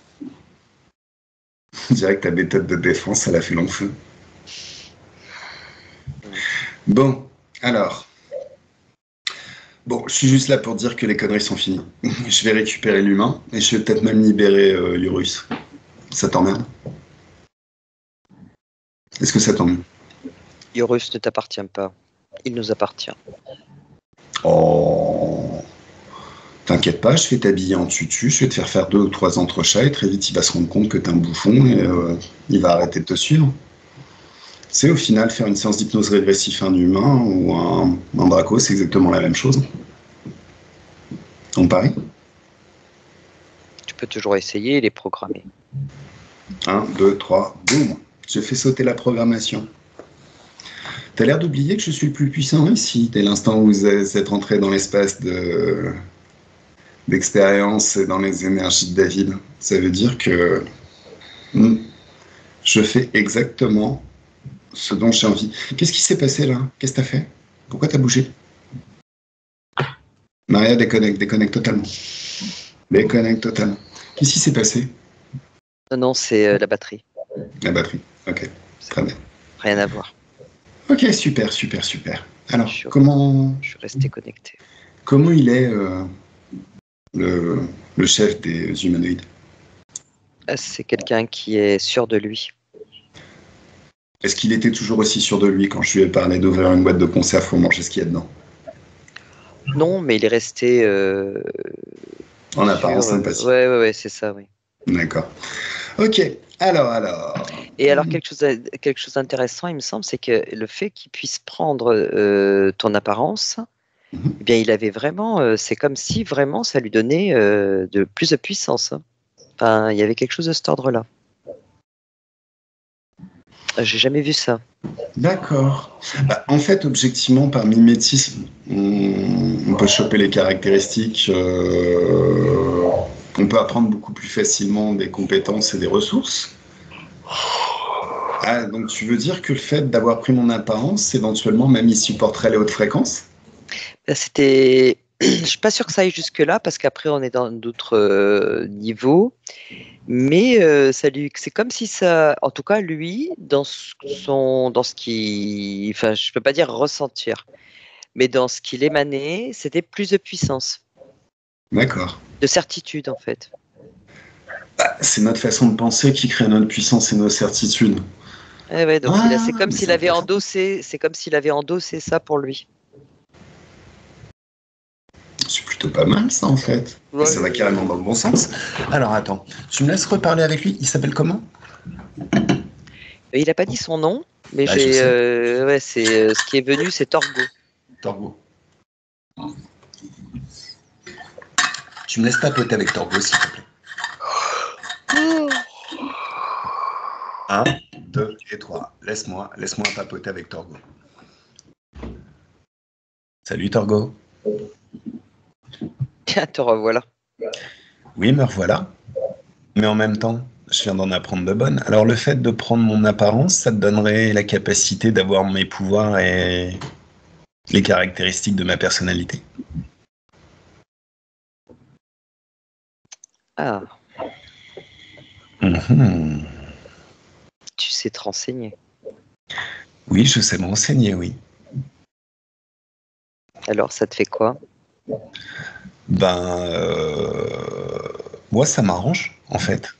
Je dirais que ta méthode de défense, elle a fait long feu. Bon, alors. Bon, je suis juste là pour dire que les conneries sont finies. Je vais récupérer l'humain et je vais peut-être même libérer Urus. Ça t'emmerde? Est-ce que ça t'emmerde? Urus ne t'appartient pas. Il nous appartient. Oh. T'inquiète pas, je vais t'habiller en tutu, je vais te faire 2 ou 3 entrechats et très vite il va se rendre compte que t'es un bouffon et il va arrêter de te suivre. C'est au final faire une séance d'hypnose régressive à un humain ou un draco, c'est exactement la même chose. On parie? Tu peux toujours essayer et les programmer. 1, 2, 3, boum! Je fais sauter la programmation. T'as l'air d'oublier que je suis le plus puissant ici, dès l'instant où vous êtes entré dans l'espace d'expérience et dans les énergies de David. Ça veut dire que je fais exactement ce dont j'ai envie. Qu'est-ce qui s'est passé là? Qu'est-ce que t'as fait? Pourquoi t'as bougé? Maria, déconnecte totalement. Déconnecte totalement. Qu'est-ce qui s'est passé? Non, c'est la batterie. La batterie. Ok, très bien. Rien à voir. Ok, super. Alors, Je suis resté connecté. comment il est le chef des humanoïdes? C'est quelqu'un qui est sûr de lui. Est-ce qu'il était toujours aussi sûr de lui quand je lui ai parlé d'ouvrir une boîte de conserve pour manger ce qu'il y a dedans? Non, mais il est resté. En apparence sympathique. Ouais, c'est ça, oui. D'accord. Ok, alors. Et alors, quelque chose d'intéressant, il me semble, c'est que le fait qu'il puisse prendre ton apparence, eh bien, il avait vraiment. C'est comme si vraiment ça lui donnait de plus de puissance. Hein. Enfin, il y avait quelque chose de cet ordre-là. J'ai jamais vu ça. D'accord. Bah, en fait, objectivement, par mimétisme, on peut choper les caractéristiques. On peut apprendre beaucoup plus facilement des compétences et des ressources. Ah, donc tu veux dire que le fait d'avoir pris mon apparence, éventuellement, même il supporterait les hautes fréquences? C'était. Je suis pas sûr que ça aille jusque-là parce qu'après on est dans d'autres niveaux. Mais c'est comme si ça, en tout cas lui, dans ce qui, enfin, je peux pas dire ressentir, mais dans ce qu'il émanait, c'était plus de puissance, D'accord. de certitude en fait. Bah, c'est notre façon de penser qui crée notre puissance et nos certitudes. Ouais, donc c'est comme mais s'il c'est avait intéressant. endossé ça pour lui. C'est plutôt pas mal ça en fait. Ouais. Et ça va carrément dans le bon sens. Alors attends, tu me laisses reparler avec lui? Il s'appelle comment? Il a pas dit son nom, mais je sais. ouais, c'est ce qui est venu, c'est Torgo. Torgo. Tu me laisses papoter avec Torgo s'il te plaît. 1, 2 et 3. Laisse-moi papoter avec Torgo. Salut Torgo. Tiens, te revoilà. Oui, me revoilà. Mais en même temps, je viens d'en apprendre de bonnes. Alors le fait de prendre mon apparence, ça te donnerait la capacité d'avoir mes pouvoirs et les caractéristiques de ma personnalité. Ah. Mmh. Tu sais te renseigner. Oui, je sais me renseigner, oui. Alors, ça te fait quoi? Moi, ça m'arrange, en fait.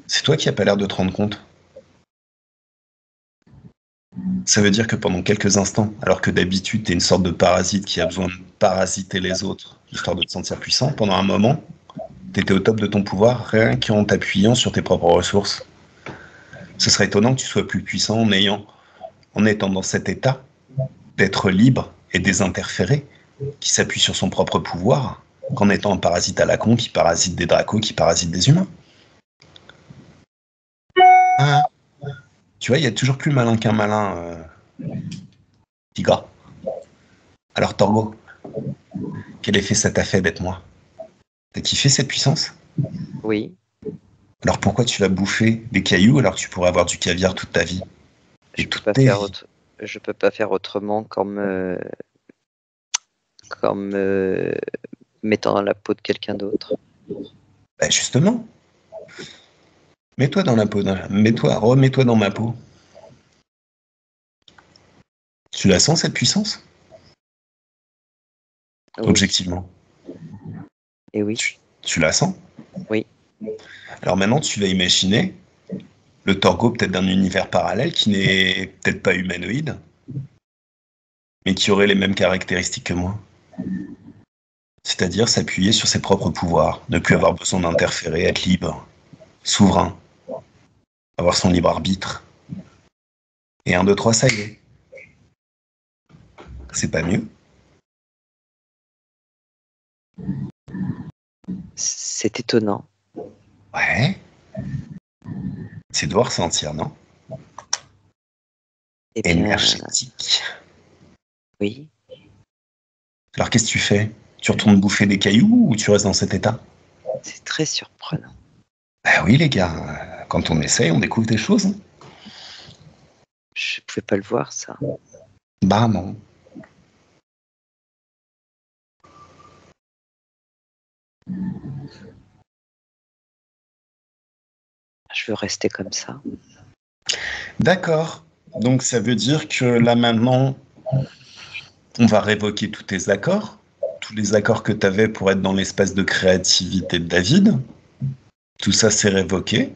C'est toi qui n'as pas l'air de te rendre compte. Ça veut dire que pendant quelques instants, alors que d'habitude, tu es une sorte de parasite qui a besoin de parasiter les autres, histoire de te sentir puissant, pendant un moment, tu étais au top de ton pouvoir, rien qu'en t'appuyant sur tes propres ressources. Ce serait étonnant que tu sois plus puissant en étant dans cet état d'être libre et désinterféré, qui s'appuie sur son propre pouvoir, qu'en étant un parasite à la con, qui parasite des dracos, qui parasite des humains. Ah. Tu vois, il y a toujours plus malin qu'un malin, Tigra. Alors Torgo, quel effet ça t'a fait d'être moi? T'as kiffé cette puissance? Oui. Alors pourquoi tu vas bouffer des cailloux alors que tu pourrais avoir du caviar toute ta vie? Je peux pas faire autrement comme mettant dans la peau de quelqu'un d'autre. Bah justement, Mets-toi dans la peau. Remets-toi dans ma peau. Tu la sens, cette puissance? Oui. Objectivement. Et oui. Tu la sens? Oui. Alors maintenant, tu vas imaginer le Torgo peut-être d'un univers parallèle qui n'est peut-être pas humanoïde, mais qui aurait les mêmes caractéristiques que moi. C'est-à-dire s'appuyer sur ses propres pouvoirs, ne plus avoir besoin d'interférer, être libre, souverain, avoir son libre arbitre. Et 1, 2, 3, ça y est. C'est pas mieux? C'est étonnant. Ouais. C'est de ressentir, non? Eh bien, énergétique. oui. Alors qu'est-ce que tu fais? Tu retournes bouffer des cailloux ou tu restes dans cet état? C'est très surprenant. Ah oui les gars, quand on essaye, on découvre des choses. Hein. Je pouvais pas le voir, ça. Bah non. Je veux rester comme ça. D'accord. Donc ça veut dire que là maintenant, on va révoquer tous tes accords, tous les accords que tu avais pour être dans l'espace de créativité de David. Tout ça c'est révoqué.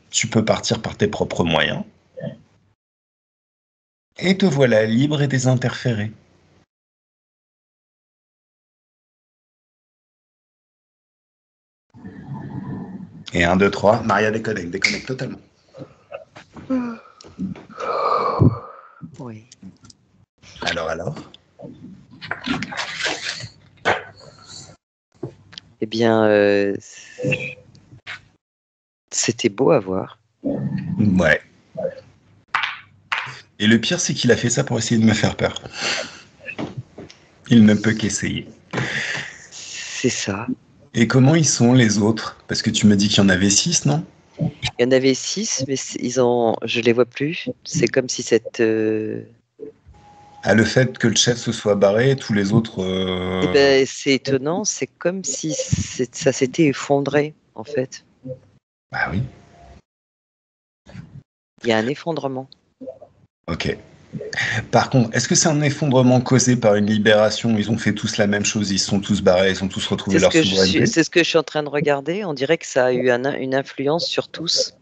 Tu peux partir par tes propres moyens. Et te voilà libre et désinterféré. Et 1, 2, 3, Maria déconnecte totalement. Oui. Alors Eh bien, c'était beau à voir. Ouais. Et le pire, c'est qu'il a fait ça pour essayer de me faire peur. Il ne peut qu'essayer. C'est ça. Et comment ils sont les autres? Parce que tu m'as dit qu'il y en avait 6, non? Il y en avait 6, mais je les vois plus. C'est comme si cette... Ah, le fait que le chef se soit barré, tous les autres... Eh ben, c'est étonnant, c'est comme si ça s'était effondré, en fait. Bah oui. Il y a un effondrement. Ok. Par contre, est-ce que c'est un effondrement causé par une libération? Ils ont fait tous la même chose, ils se sont tous barrés, ils ont tous retrouvé leur souveraineté? C'est ce que je suis en train de regarder. On dirait que ça a eu une influence sur tous.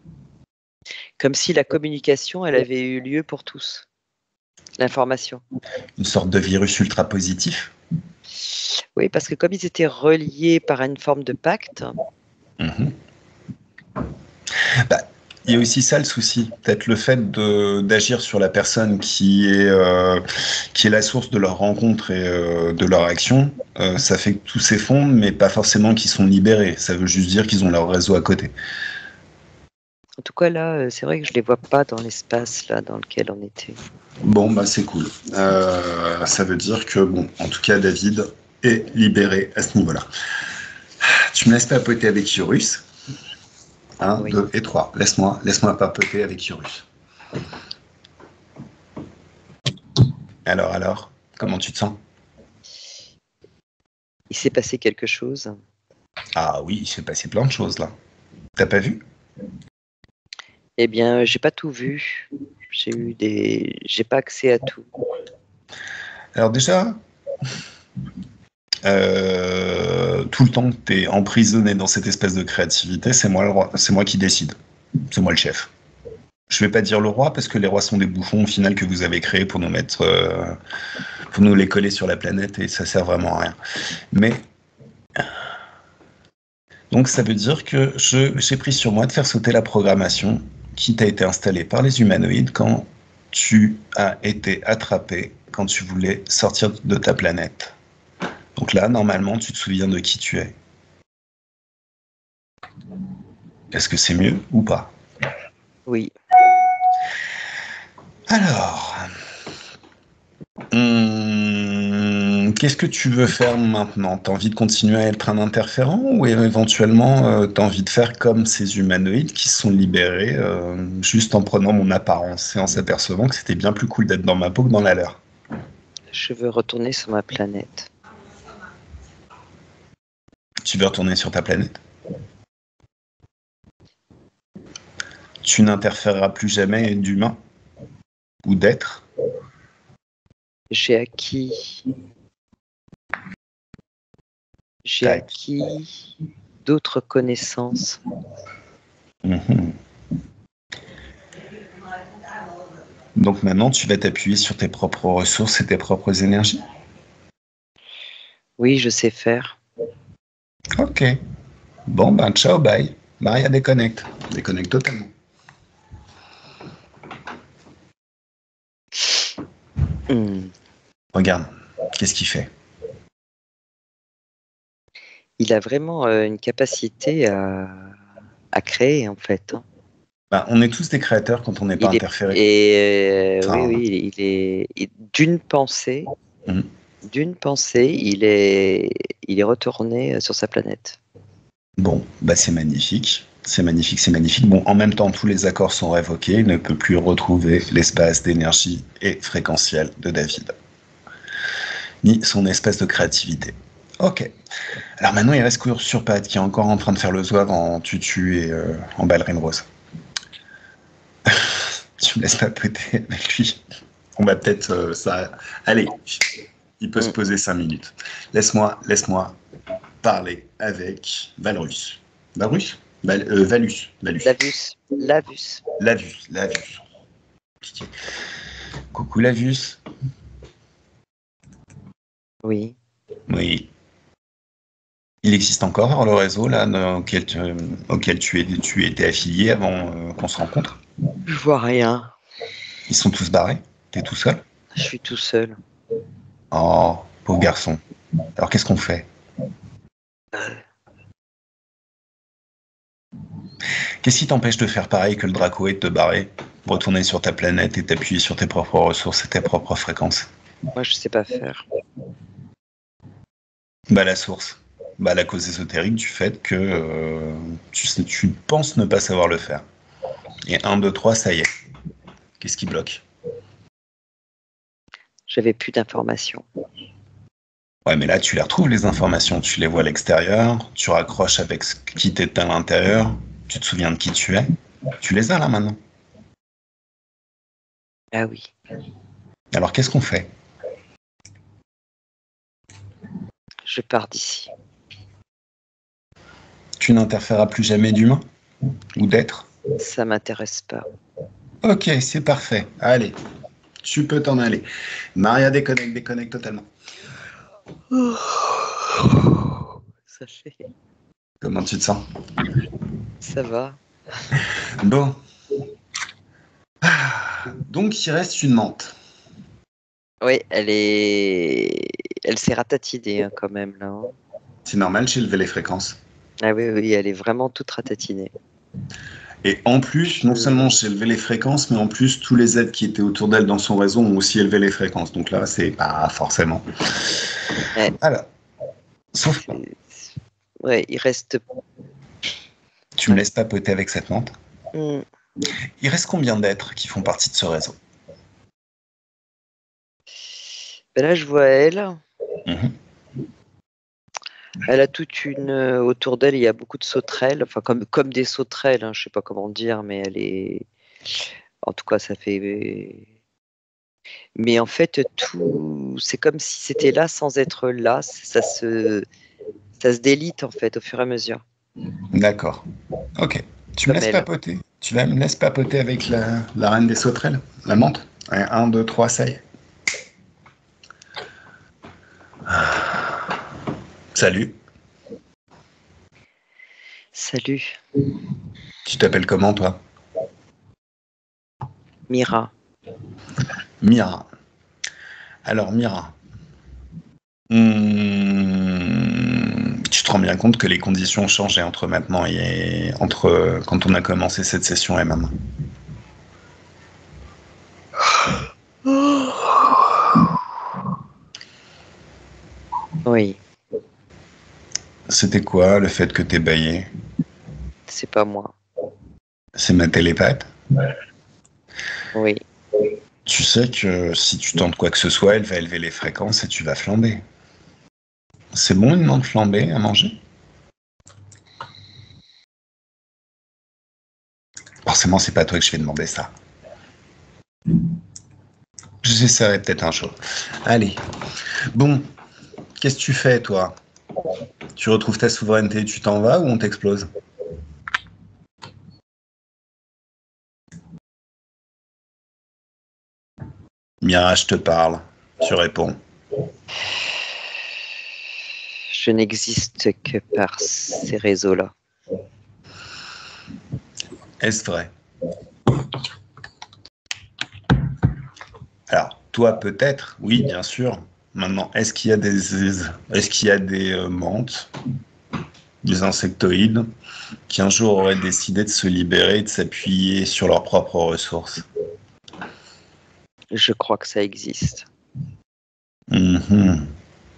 Comme si la communication, elle avait eu lieu pour tous. L'information. Une sorte de virus ultra positif? Oui, parce que comme ils étaient reliés par une forme de pacte, Mhm. Bah, il y a aussi ça le souci, peut-être le fait d'agir sur la personne qui est la source de leur rencontre et de leur action, ça fait que tout s'effondre, mais pas forcément qu'ils sont libérés. Ça veut juste dire qu'ils ont leur réseau à côté. en tout cas là, c'est vrai que je les vois pas dans l'espace là dans lequel on était. Bon, bah c'est cool. Ça veut dire que, bon, en tout cas, David est libéré à ce niveau-là. Tu me laisses papoter avec Urus. 1, Oui. 2 et 3. Laisse-moi papoter avec Urus. Alors, comment tu te sens? Il s'est passé quelque chose. Ah oui, il s'est passé plein de choses là. T'as pas vu? Eh bien, j'ai pas tout vu. J'ai pas accès à tout. Alors déjà, tout le temps que t'es emprisonné dans cette espèce de créativité, c'est moi le roi, c'est moi qui décide. C'est moi le chef. Je vais pas dire le roi parce que les rois sont des bouffons au final que vous avez créés pour nous mettre, pour nous les coller sur la planète et ça sert vraiment à rien. Mais donc ça veut dire que j'ai pris sur moi de faire sauter la programmation qui t'a été installée par les humanoïdes quand tu as été attrapé quand tu voulais sortir de ta planète. Donc là, normalement, tu te souviens de qui tu es. Est-ce que c'est mieux ou pas? Oui. Alors, qu'est-ce que tu veux faire maintenant? T'as envie de continuer à être un interférent ou éventuellement t'as envie de faire comme ces humanoïdes qui se sont libérés juste en prenant mon apparence et en s'apercevant que c'était bien plus cool d'être dans ma peau que dans la leur? Je veux retourner sur ma planète. Tu veux retourner sur ta planète? Tu n'interféreras plus jamais d'humain ou d'être. J'ai acquis d'autres connaissances. Mhm. Donc maintenant, tu vas t'appuyer sur tes propres ressources et tes propres énergies. Oui, je sais faire. Ok. Bon, ben ciao, bye. Maria déconnecte. Déconnecte totalement. Regarde, qu'est-ce qu'il fait? Il a vraiment une capacité à créer, en fait. Hein. Ben, on est tous des créateurs quand on n'est pas Il est, interféré. et Enfin, oui, il est d'une pensée. Mhm. D'une pensée, il est retourné sur sa planète. Bon, bah c'est magnifique. C'est magnifique, c'est magnifique. Bon, en même temps, tous les accords sont révoqués. Il ne peut plus retrouver l'espace d'énergie et fréquentiel de David, ni son espace de créativité. Ok. Alors maintenant, il reste sur Pat qui est encore en train de faire le zouave en tutu et en ballerine rose. Tu me laisses papoter avec lui. On va peut-être ça. Allez, il peut se poser 5 minutes. Laisse-moi parler avec Valrus. Valrus Valus. Lavus. Lavus. Coucou Lavus. Oui. Oui. Il existe encore le réseau là auquel tu étais affilié avant qu'on se rencontre? Je vois rien. Ils sont tous barrés? T'es tout seul? Je suis tout seul. Oh, pauvre garçon. Alors qu'est-ce qu'on fait? Qu'est-ce qui t'empêche de faire pareil que le Draco et de te barrer? Retourner sur ta planète et t'appuyer sur tes propres ressources et tes propres fréquences? Moi, je sais pas faire. Bah la source. Bah la cause ésotérique du fait que tu penses ne pas savoir le faire. Et 1, 2, 3, ça y est. Qu'est-ce qui bloque? J'avais plus d'informations. Ouais, mais là, tu les retrouves, les informations. Tu les vois à l'extérieur, tu raccroches avec ce qui t'était à l'intérieur, tu te souviens de qui tu es. Tu les as là maintenant. Ah oui. Alors, qu'est-ce qu'on fait? Je pars d'ici. Tu n'interféreras plus jamais d'humain ou d'être? Ça m'intéresse pas. Ok, c'est parfait. Allez, tu peux t'en aller. Maria déconnecte totalement. Ça fait. Comment tu te sens? Ça va. Bon. Donc, il reste une menthe. Oui, elle s'est ratatinée hein, quand même là. Hein. C'est normal, j'ai levé les fréquences. Ah oui, oui, elle est vraiment toute ratatinée. Et en plus, non seulement j'ai élevé les fréquences, mais en plus, tous les êtres qui étaient autour d'elle dans son réseau ont aussi élevé les fréquences. Donc là, c'est pas forcément. Ouais. Alors, sauf. Ouais, il reste. Tu me laisses papoter avec cette menthe. Hmm. Il reste combien d'êtres qui font partie de ce réseau? Ben là, je vois elle. Mhm. Elle a toute une. Autour d'elle, il y a beaucoup de sauterelles. Enfin, comme des sauterelles, hein, je sais pas comment dire, mais elle est. En tout cas, ça fait. Mais en fait, tout. C'est comme si c'était là sans être là. Ça se délite en fait au fur et à mesure. D'accord. Ok. Tu me Comme laisses elle. papoter. Tu me laisses papoter avec la reine des sauterelles, la menthe. 1, 2, 3, ça y est. Salut. Salut, Tu t'appelles comment, toi? Mira. Mira. Alors, Mira. Tu te rends bien compte que les conditions ont changé entre maintenant et entre quand on a commencé cette session et maintenant. Oui, C'était quoi le fait que t'aies baillé? c'est pas moi. C'est ma télépathe. Oui. Tu sais que si tu tentes quoi que ce soit, elle va élever les fréquences et tu vas flamber. C'est bon une menthe flambée à manger? forcément, c'est pas toi que je vais demander ça. J'essaierai peut-être un jour. Allez. Bon, qu'est-ce que tu fais, toi? Tu retrouves ta souveraineté, tu t'en vas ou on t'explose? Mira, je te parle. Tu réponds. Je n'existe que par ces réseaux-là. Est-ce vrai? Alors, toi, peut-être, oui, bien sûr. Maintenant, est-ce qu'il y a des mantes, des insectoïdes, qui un jour auraient décidé de se libérer et de s'appuyer sur leurs propres ressources? Je crois que ça existe. Mhm.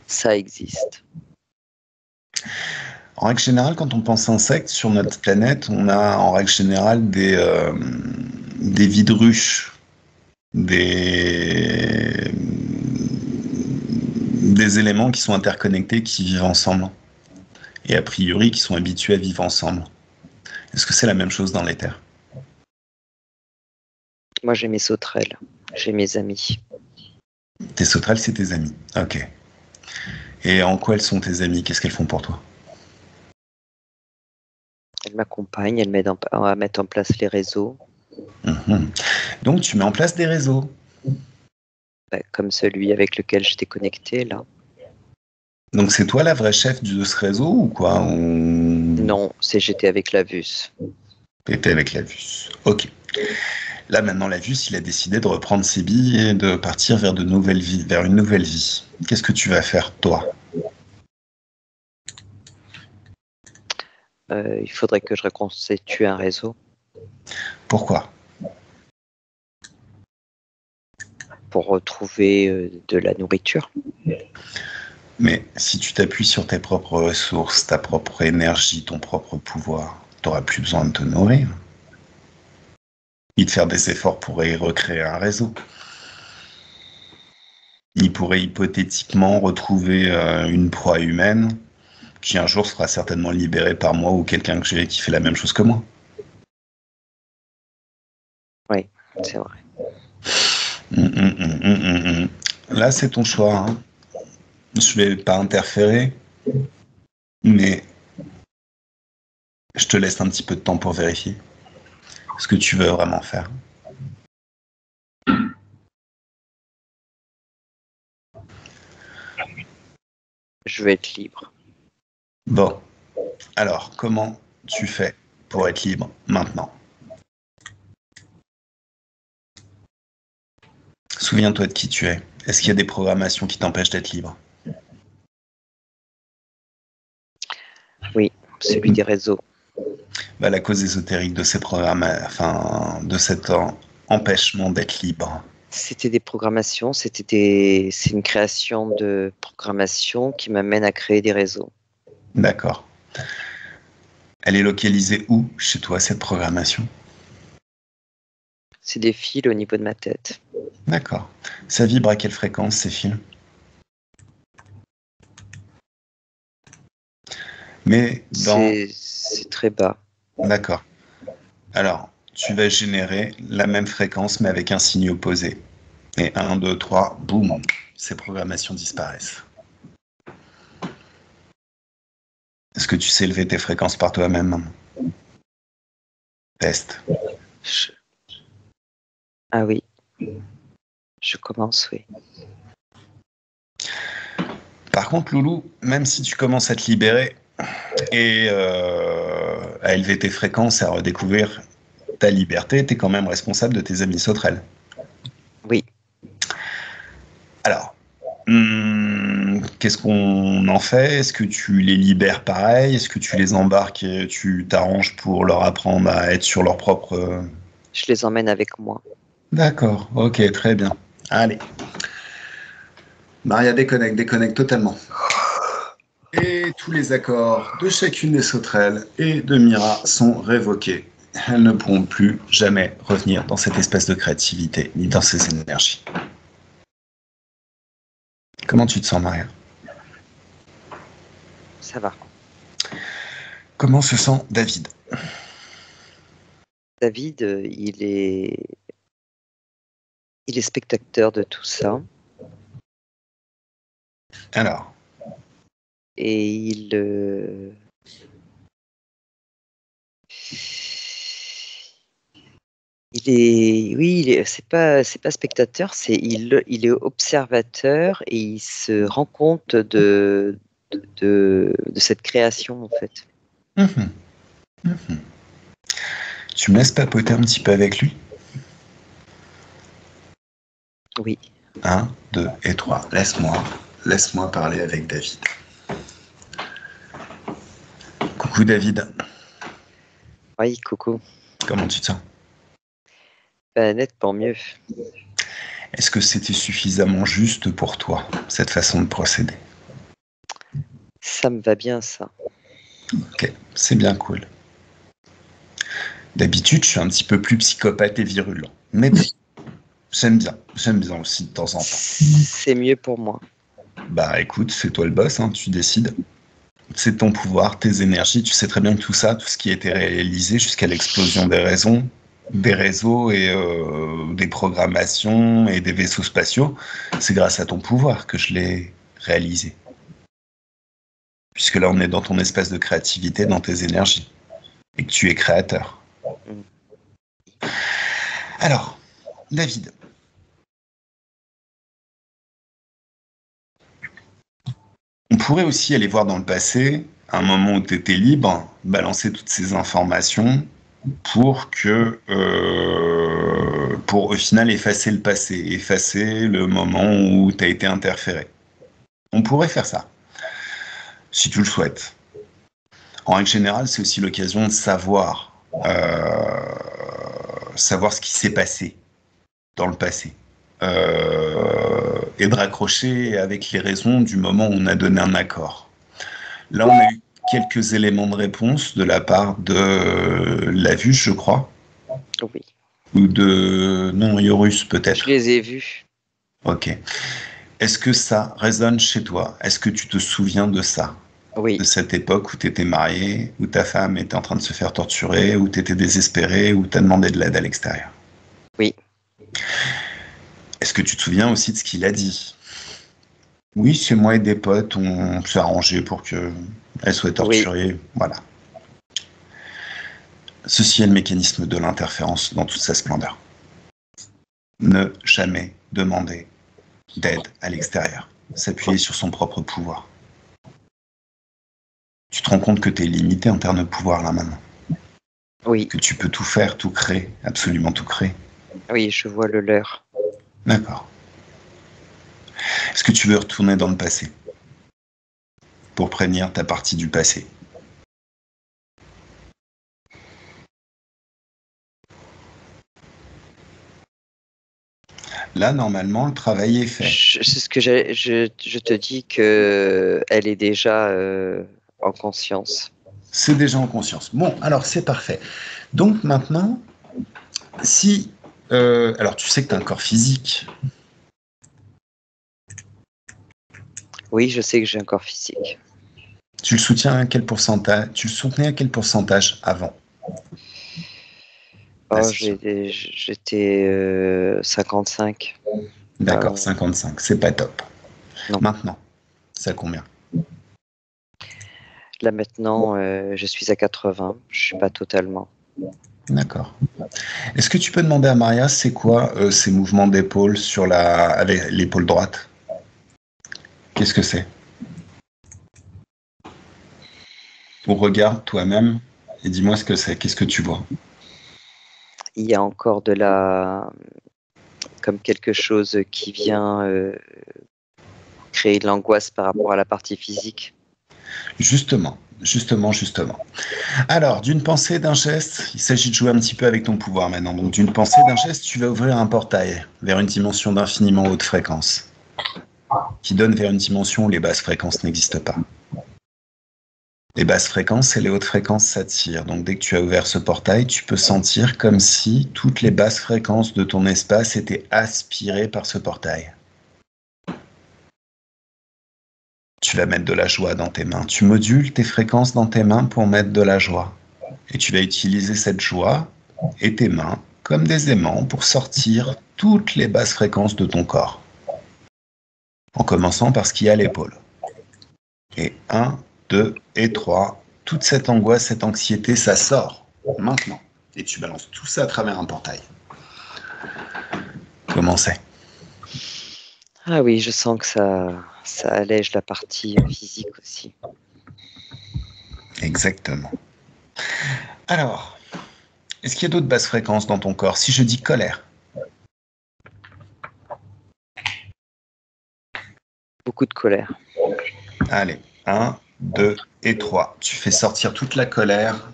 Ça existe. En règle générale, quand on pense insectes sur notre planète, on a en règle générale des vides-ruches, des éléments qui sont interconnectés, qui vivent ensemble, et a priori qui sont habitués à vivre ensemble. Est-ce que c'est la même chose dans les terres? Moi, j'ai mes sauterelles. J'ai mes amis. Tes sauterelles, c'est tes amis. Ok. Et en quoi elles sont tes amies? Qu'est-ce qu'elles font pour toi? Elles m'accompagnent, elles m'aident à mettre en place les réseaux, Mhm. Donc tu mets en place des réseaux. comme celui avec lequel j'étais connecté là. Donc c'est toi la vraie chef de ce réseau ou quoi? Ou Non, c'est j'étais avec Lavus. t'étais avec Lavus. Ok. Là maintenant Lavus, il a décidé de reprendre ses billes et de partir vers vers une nouvelle vie. Qu'est-ce que tu vas faire toi? Il faudrait que je reconstitue un réseau Pourquoi? pour retrouver de la nourriture. Mais si tu t'appuies sur tes propres ressources, ta propre énergie, ton propre pouvoir, t'auras plus besoin de te nourrir. Ni de faire des efforts pour y recréer un réseau. Il pourrait hypothétiquement retrouver une proie humaine qui un jour sera certainement libérée par moi ou quelqu'un que j'ai qui fait la même chose que moi. Oui, c'est vrai. Là, c'est ton choix. Hein. Je vais pas interférer, mais je te laisse un petit peu de temps pour vérifier ce que tu veux vraiment faire. Je vais être libre. Bon, alors, comment tu fais pour être libre maintenant? Souviens-toi de qui tu es. Est-ce qu'il y a des programmations qui t'empêchent d'être libre? Oui, celui des réseaux. Bah, la cause ésotérique de ces programmes, enfin, de cet empêchement d'être libre. C'était des programmations, c'est une création de programmation qui m'amène à créer des réseaux. D'accord. Elle est localisée où chez toi, cette programmation? C'est des fils au niveau de ma tête. D'accord. Ça vibre à quelle fréquence, ces fils? Mais dans... C'est très bas. D'accord. Alors, tu vas générer la même fréquence, mais avec un signe opposé. Et 1, 2, 3, boum, ces programmations disparaissent. Est-ce que tu sais élever tes fréquences par toi-même? Test. Ah oui. Je commence, oui. Par contre, Loulou, même si tu commences à te libérer et à élever tes fréquences et à redécouvrir ta liberté, tu es quand même responsable de tes amis sauterelles. Oui. Alors, qu'est-ce qu'on en fait? Est-ce que tu les libères pareil? Est-ce que tu les embarques et tu t'arranges pour leur apprendre à être sur leur propre... Je les emmène avec moi. D'accord, ok, très bien. Allez. Maria déconnecte totalement. Et tous les accords de chacune des sauterelles et de Mira sont révoqués. Elles ne pourront plus jamais revenir dans cette espèce de créativité ni dans ces énergies. Comment tu te sens, Maria? Ça va. Comment se sent David? David, il est spectateur de tout ça Alors, et c'est pas spectateur, il est observateur et il se rend compte de cette création en fait. mhm, mhm. Tu me laisses papoter un petit peu avec lui? Oui. 1, 2 et 3. Laisse-moi parler avec David. Coucou David, Oui, coucou. comment tu te sens? Nettement mieux. Est-ce que c'était suffisamment juste pour toi, cette façon de procéder? Ça me va bien, ça. Ok, c'est bien cool. D'habitude, je suis un petit peu plus psychopathe et virulent. Mais bon, j'aime bien aussi de temps en temps. C'est mieux pour moi. Bah écoute, c'est toi le boss, hein, tu décides. C'est ton pouvoir, tes énergies. Tu sais très bien que tout ça, tout ce qui a été réalisé jusqu'à l'explosion des réseaux et des programmations et des vaisseaux spatiaux, c'est grâce à ton pouvoir que je l'ai réalisé. Puisque là, on est dans ton espace de créativité, dans tes énergies, et que tu es créateur. Alors, David, on pourrait aussi aller voir dans le passé, un moment où tu étais libre, balancer toutes ces informations pour au final effacer le passé, effacer le moment où tu as été interféré. On pourrait faire ça, si tu le souhaites. En règle générale, c'est aussi l'occasion de savoir ce qui s'est passé dans le passé. Et de raccrocher avec les raisons du moment où on a donné un accord. Là, on a eu quelques éléments de réponse de la part de Lavuche, je crois. Oui. Ou de... Non, Yorus, peut-être. Je les ai vus. Ok. Est-ce que ça résonne chez toi? Est-ce que tu te souviens de ça? Oui. De cette époque où tu étais marié, où ta femme était en train de se faire torturer, où tu étais désespéré, où tu as demandé de l'aide à l'extérieur? Oui. Est-ce que tu te souviens aussi de ce qu'il a dit? Oui, c'est moi et des potes, on s'est arrangé pour qu'elle soit torturée. Oui. Voilà. Ceci est le mécanisme de l'interférence dans toute sa splendeur. Ne jamais demander d'aide à l'extérieur. S'appuyer sur son propre pouvoir. Tu te rends compte que tu es limité en termes de pouvoir là maintenant. Oui. Que tu peux tout faire, tout créer, absolument tout créer. Oui, je vois le leurre. D'accord. Est-ce que tu veux retourner dans le passé pour prévenir ta partie du passé? Là, normalement, le travail est fait. C'est ce que je te dis que elle est déjà en conscience. C'est déjà en conscience. Bon, alors c'est parfait. Donc maintenant, si... alors tu sais que tu as un corps physique. Oui, je sais que j'ai un corps physique. Tu le soutiens à quel pourcentage? Tu le soutenais à quel pourcentage avant? Oh, j'étais 55. D'accord, 55. C'est pas top. Non. Maintenant, c'est à combien? Là maintenant, je suis à 80. Je suis pas totalement. D'accord. Est-ce que tu peux demander à Maria, c'est quoi ces mouvements d'épaule avec l'épaule droite? Qu'est-ce que c'est? Ou regarde toi-même et dis-moi ce que c'est. Qu'est-ce que tu vois? Il y a encore comme quelque chose qui vient créer de l'angoisse par rapport à la partie physique. Justement. Alors, d'une pensée, d'un geste, il s'agit de jouer un petit peu avec ton pouvoir maintenant. Donc, d'une pensée, d'un geste, tu vas ouvrir un portail vers une dimension d'infiniment haute fréquence, qui donne vers une dimension où les basses fréquences n'existent pas. Les basses fréquences et les hautes fréquences s'attirent. Donc, dès que tu as ouvert ce portail, tu peux sentir comme si toutes les basses fréquences de ton espace étaient aspirées par ce portail. Tu vas mettre de la joie dans tes mains. Tu modules tes fréquences dans tes mains pour mettre de la joie. Et tu vas utiliser cette joie et tes mains comme des aimants pour sortir toutes les basses fréquences de ton corps. En commençant par ce qu'il y a à l'épaule. Et 1, 2 et 3, toute cette angoisse, cette anxiété, ça sort maintenant. Et tu balances tout ça à travers un portail. Comment c'est ? Ah oui, je sens que ça allège la partie physique aussi. Exactement. Alors, est-ce qu'il y a d'autres basses fréquences dans ton corps ? Si je dis colère. Beaucoup de colère. Allez, 1, 2 et 3. Tu fais sortir toute la colère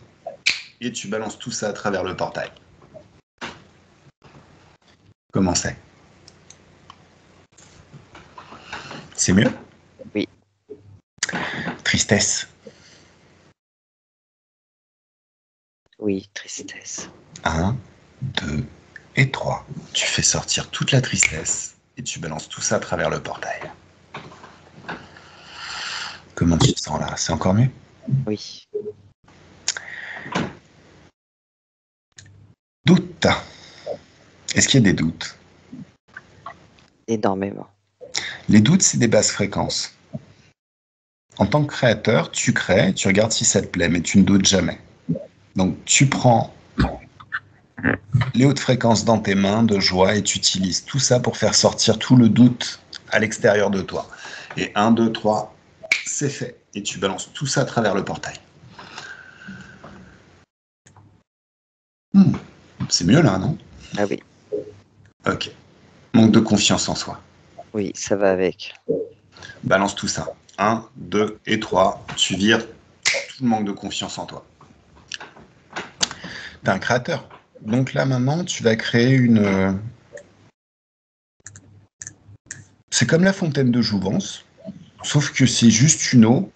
et tu balances tout ça à travers le portail. Comment c'est ? C'est mieux ? Oui. Tristesse. Oui, tristesse. 1, 2 et 3. Tu fais sortir toute la tristesse et tu balances tout ça à travers le portail. Comment tu te sens là ? C'est encore mieux ? Oui. Doute. Est-ce qu'il y a des doutes ? Énormément. Les doutes, c'est des basses fréquences. En tant que créateur, tu crées, tu regardes si ça te plaît, mais tu ne doutes jamais. Donc, tu prends les hautes fréquences dans tes mains de joie et tu utilises tout ça pour faire sortir tout le doute à l'extérieur de toi. Et 1, 2, 3, c'est fait. Et tu balances tout ça à travers le portail. C'est mieux là, non ? Ah oui. Ok. Manque de confiance en soi. Oui, ça va avec. Balance tout ça. 1, 2 et 3. Tu vires tout le manque de confiance en toi. T'es un créateur. Donc là, maintenant, tu vas créer une... C'est comme la fontaine de jouvence, sauf que c'est juste une eau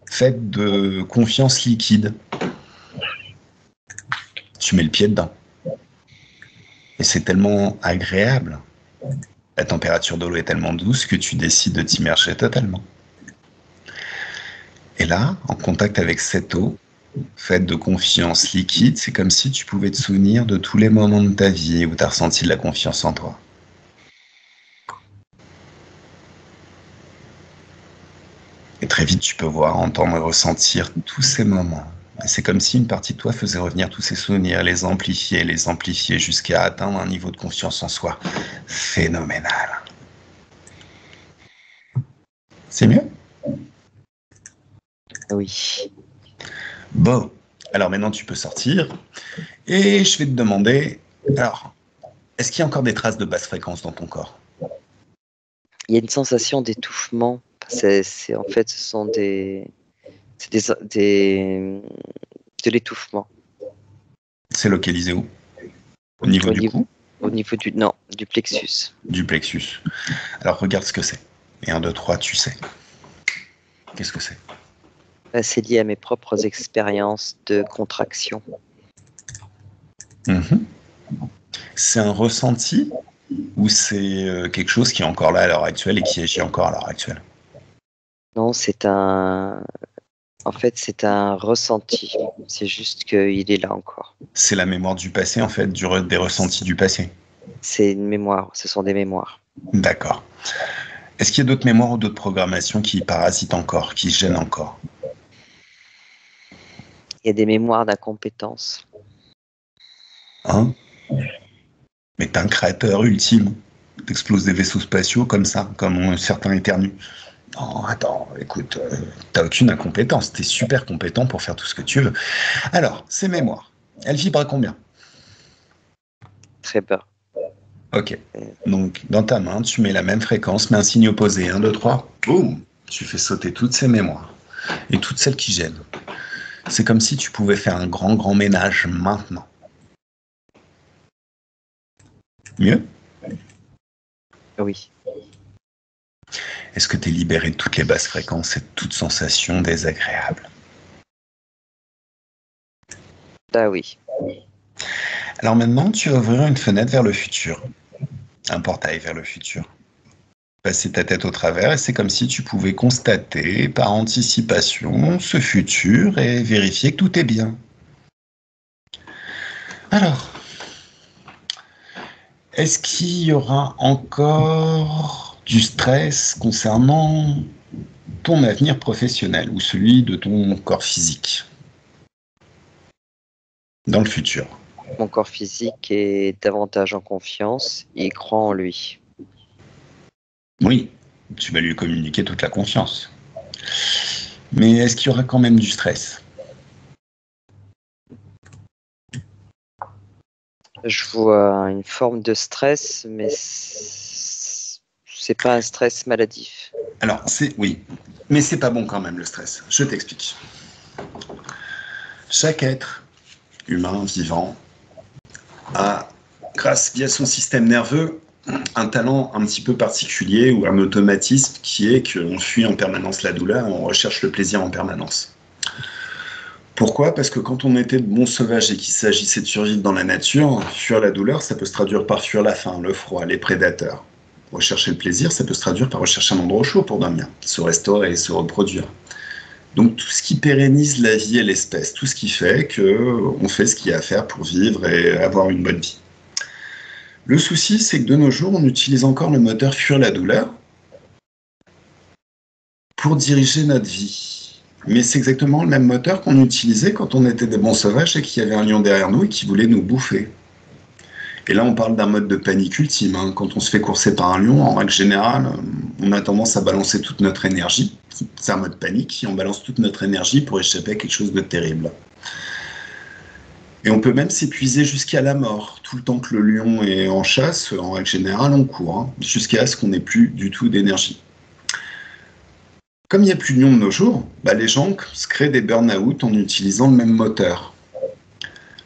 faite de confiance liquide. Tu mets le pied dedans. Et c'est tellement agréable. La température de l'eau est tellement douce que tu décides de t'immerger totalement. Et là, en contact avec cette eau, faite de confiance liquide, c'est comme si tu pouvais te souvenir de tous les moments de ta vie où tu as ressenti de la confiance en toi. Et très vite, tu peux voir, entendre et ressentir tous ces moments. Et c'est comme si une partie de toi faisait revenir tous ces souvenirs, les amplifier jusqu'à atteindre un niveau de confiance en soi phénoménal. C'est mieux ? Oui. Bon, alors maintenant tu peux sortir. Et je vais te demander, alors, est-ce qu'il y a encore des traces de basse fréquence dans ton corps ? Il y a une sensation d'étouffement. En fait, ce sont de l'étouffement. C'est localisé où ? Au niveau du cou ? Au niveau du plexus. Du plexus. Alors regarde ce que c'est. Et 1, 2, 3, tu sais. Qu'est-ce que c'est ? C'est lié à mes propres expériences de contraction. C'est un ressenti ou c'est quelque chose qui est encore là à l'heure actuelle et qui agit encore à l'heure actuelle ? Non, en fait, c'est un ressenti. C'est juste qu'il est là encore. C'est la mémoire du passé, en fait, des ressentis du passé. C'est une mémoire, ce sont des mémoires. D'accord. Est-ce qu'il y a d'autres mémoires ou d'autres programmations qui parasitent encore, qui gênent encore ? Il y a des mémoires d'incompétence. Hein ? Mais t'es un créateur ultime. T'exploses des vaisseaux spatiaux comme ça, comme certains éternuent. Non, attends, écoute, t'as aucune incompétence. T'es super compétent pour faire tout ce que tu veux. Alors, ces mémoires, elles vibrent à combien ? Très bas. Ok. Donc, dans ta main, tu mets la même fréquence, mais un signe opposé. 1, 2, 3. Boum ! Tu fais sauter toutes ces mémoires. Et toutes celles qui gênent. C'est comme si tu pouvais faire un grand ménage maintenant. Mieux ? Oui. Est-ce que tu es libéré de toutes les basses fréquences et de toute sensation désagréable ? Ah oui. Alors maintenant, tu vas ouvrir une fenêtre vers le futur. Un portail vers le futur. Passer ta tête au travers et c'est comme si tu pouvais constater par anticipation ce futur et vérifier que tout est bien. Alors, est-ce qu'il y aura encore du stress concernant ton avenir professionnel ou celui de ton corps physique dans le futur? Mon corps physique est davantage en confiance et il croit en lui. Oui, tu vas lui communiquer toute la confiance. Mais est-ce qu'il y aura quand même du stress? Je vois une forme de stress, mais c'est pas un stress maladif. Alors, oui, mais c'est pas bon quand même le stress. Je t'explique. Chaque être humain vivant a, via son système nerveux, un talent un petit peu particulier ou un automatisme qui est qu'on fuit en permanence la douleur et on recherche le plaisir en permanence. Pourquoi? Parce que quand on était de bons sauvages et qu'il s'agissait de survivre dans la nature, fuir la douleur, ça peut se traduire par fuir la faim, le froid, les prédateurs. Rechercher le plaisir, ça peut se traduire par rechercher un endroit chaud pour dormir, se restaurer et se reproduire. Donc tout ce qui pérennise la vie et l'espèce, tout ce qui fait qu'on fait ce qu'il y a à faire pour vivre et avoir une bonne vie. Le souci, c'est que de nos jours, on utilise encore le moteur fuir la douleur pour diriger notre vie. Mais c'est exactement le même moteur qu'on utilisait quand on était des bons sauvages et qu'il y avait un lion derrière nous et qui voulait nous bouffer. Et là, on parle d'un mode de panique ultime. Hein. Quand on se fait courser par un lion, en règle générale, on a tendance à balancer toute notre énergie. C'est un mode panique, et on balance toute notre énergie pour échapper à quelque chose de terrible. Et on peut même s'épuiser jusqu'à la mort. Tout le temps que le lion est en chasse, en règle générale, on court, hein, jusqu'à ce qu'on n'ait plus du tout d'énergie. Comme il n'y a plus de lions de nos jours, les gens se créent des burn-out en utilisant le même moteur.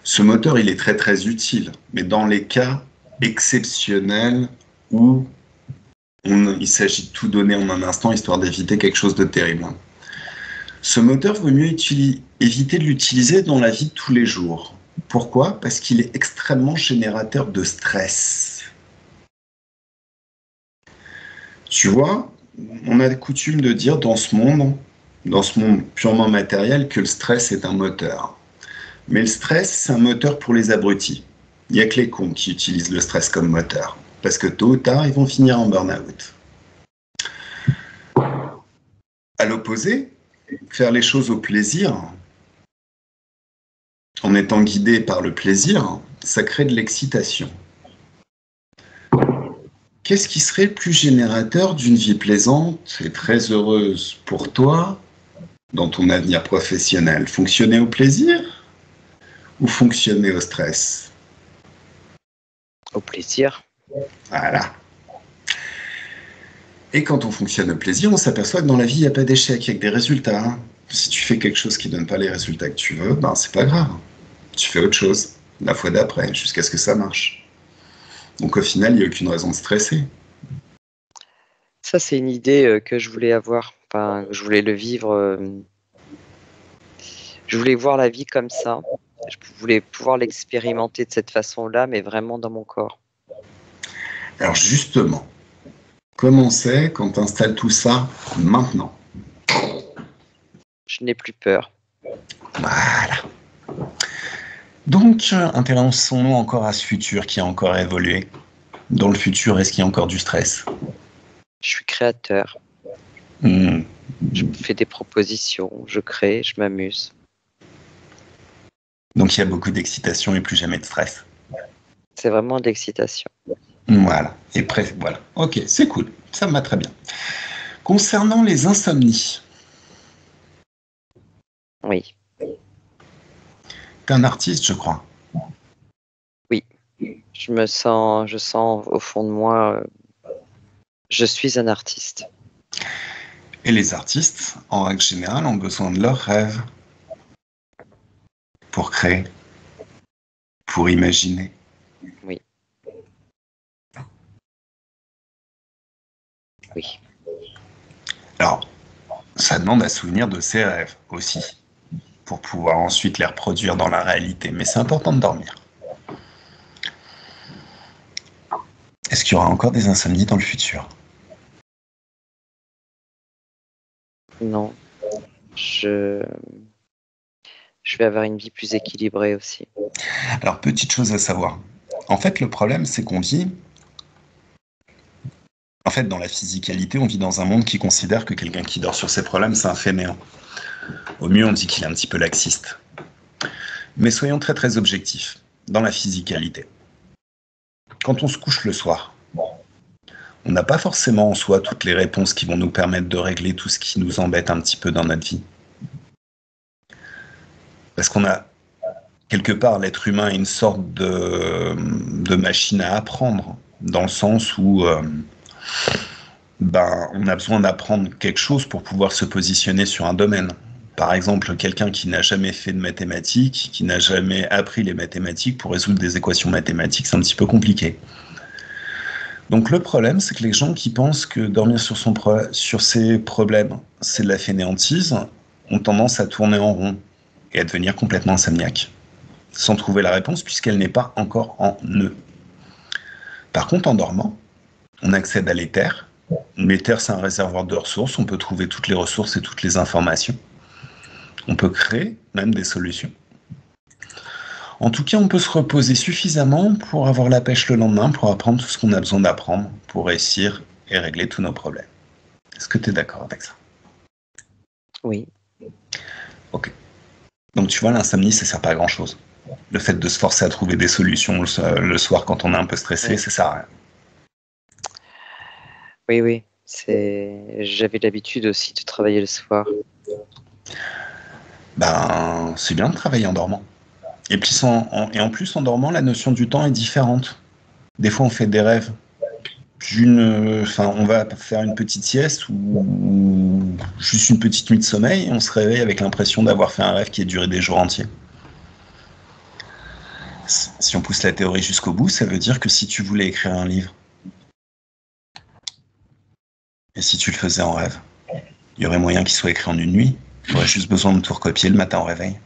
Ce moteur, il est très très utile, mais dans les cas exceptionnels où il s'agit de tout donner en un instant, histoire d'éviter quelque chose de terrible. Ce moteur, vaut mieux éviter de l'utiliser dans la vie de tous les jours. Pourquoi? Parce qu'il est extrêmement générateur de stress. Tu vois, on a coutume de dire dans ce monde purement matériel, que le stress est un moteur. Mais le stress, c'est un moteur pour les abrutis. Il n'y a que les cons qui utilisent le stress comme moteur. Parce que tôt ou tard, ils vont finir en burn-out. À l'opposé, faire les choses au plaisir, en étant guidé par le plaisir, ça crée de l'excitation. Qu'est-ce qui serait le plus générateur d'une vie plaisante et très heureuse pour toi dans ton avenir professionnel? Fonctionner au plaisir ou fonctionner au stress? Au plaisir. Voilà. Et quand on fonctionne au plaisir, on s'aperçoit que dans la vie, il n'y a pas d'échec, il y a que des résultats. Hein. Si tu fais quelque chose qui ne donne pas les résultats que tu veux, c'est pas grave. Tu fais autre chose, la fois d'après, jusqu'à ce que ça marche. Donc au final, il n'y a aucune raison de stresser. Ça, c'est une idée que je voulais avoir. Enfin, je voulais le vivre. Je voulais voir la vie comme ça. Je voulais pouvoir l'expérimenter de cette façon-là, mais vraiment dans mon corps. Alors justement, comment c'est quand tu installes tout ça maintenant? Je n'ai plus peur. Voilà. Donc, intéressons-nous encore à ce futur qui a encore évolué. Dans le futur, est-ce qu'il y a encore du stress? Je suis créateur. Je fais des propositions, je crée, je m'amuse. Donc, il y a beaucoup d'excitation et plus jamais de stress. C'est vraiment de l'excitation. Voilà. Et voilà. Ok, c'est cool. Ça me va très bien. Concernant les insomnies. Oui. T'es un artiste, je crois. Oui. Je sens au fond de moi, je suis un artiste. Et les artistes, en règle générale, ont besoin de leurs rêves pour créer, pour imaginer. Oui. Oui. Alors, ça demande à se souvenir de ses rêves aussi, pour pouvoir ensuite les reproduire dans la réalité. Mais c'est important de dormir. Est-ce qu'il y aura encore des insomnies dans le futur? Non. Je vais avoir une vie plus équilibrée aussi. Alors, petite chose à savoir. En fait, le problème, c'est qu'on vit... En fait, dans la physicalité, on vit dans un monde qui considère que quelqu'un qui dort sur ses problèmes, c'est un fainéant. Au mieux, on dit qu'il est un petit peu laxiste. Mais soyons très très objectifs dans la physicalité. Quand on se couche le soir, on n'a pas forcément en soi toutes les réponses qui vont nous permettre de régler tout ce qui nous embête un petit peu dans notre vie. Parce qu'on a, quelque part, l'être humain est une sorte de machine à apprendre, dans le sens où on a besoin d'apprendre quelque chose pour pouvoir se positionner sur un domaine. Par exemple, quelqu'un qui n'a jamais fait de mathématiques, qui n'a jamais appris les mathématiques, pour résoudre des équations mathématiques, c'est un petit peu compliqué. Donc le problème, c'est que les gens qui pensent que dormir sur ses problèmes, c'est de la fainéantise, ont tendance à tourner en rond et à devenir complètement insomniaques, sans trouver la réponse puisqu'elle n'est pas encore en eux. Par contre, en dormant, on accède à l'éther. L'éther, c'est un réservoir de ressources, on peut trouver toutes les ressources et toutes les informations. On peut créer même des solutions. En tout cas, on peut se reposer suffisamment pour avoir la pêche le lendemain, pour apprendre tout ce qu'on a besoin d'apprendre, pour réussir et régler tous nos problèmes. Est-ce que tu es d'accord avec ça? Oui. Ok. Donc tu vois, l'insomnie, ça sert pas à grand-chose. Le fait de se forcer à trouver des solutions le soir quand on est un peu stressé, ça sert à rien. Oui. J'avais l'habitude aussi de travailler le soir. C'est bien de travailler en dormant. Et puis en plus, en dormant, la notion du temps est différente. Des fois, on fait des rêves. On va faire une petite sieste ou juste une petite nuit de sommeil et on se réveille avec l'impression d'avoir fait un rêve qui a duré des jours entiers. Si on pousse la théorie jusqu'au bout, ça veut dire que si tu voulais écrire un livre, et si tu le faisais en rêve, il y aurait moyen qu'il soit écrit en une nuit. Tu aurais juste besoin de tout recopier le matin au réveil.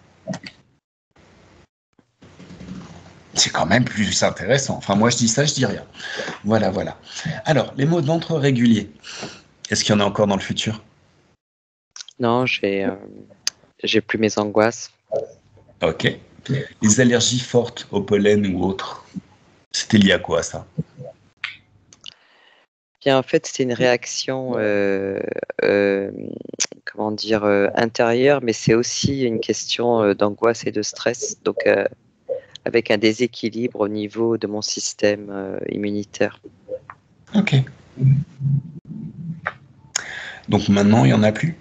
C'est quand même plus intéressant. Enfin, moi, je dis ça, je dis rien. Voilà. Alors, les maux de ventre réguliers. Est-ce qu'il y en a encore dans le futur? Non, j'ai plus mes angoisses. Ok. Les allergies fortes au pollen ou autres, c'était lié à quoi, ça? Bien, en fait, c'est une réaction, intérieure, mais c'est aussi une question d'angoisse et de stress. Donc, avec un déséquilibre au niveau de mon système immunitaire. Ok. Donc maintenant, il n'y en a plus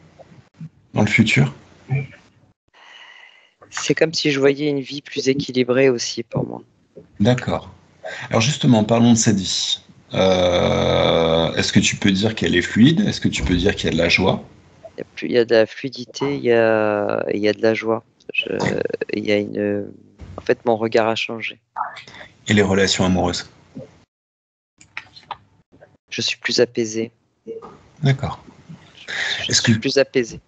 dans le futur? C'est comme si je voyais une vie plus équilibrée aussi pour moi. D'accord. Alors justement, parlons de cette vie. Est-ce que tu peux dire qu'elle est fluide? Est-ce que tu peux dire qu'il y a de la joie? Il y a de la fluidité, il y a de la joie. En fait, mon regard a changé. Et les relations amoureuses? Je suis plus apaisé. D'accord. Je suis plus apaisé.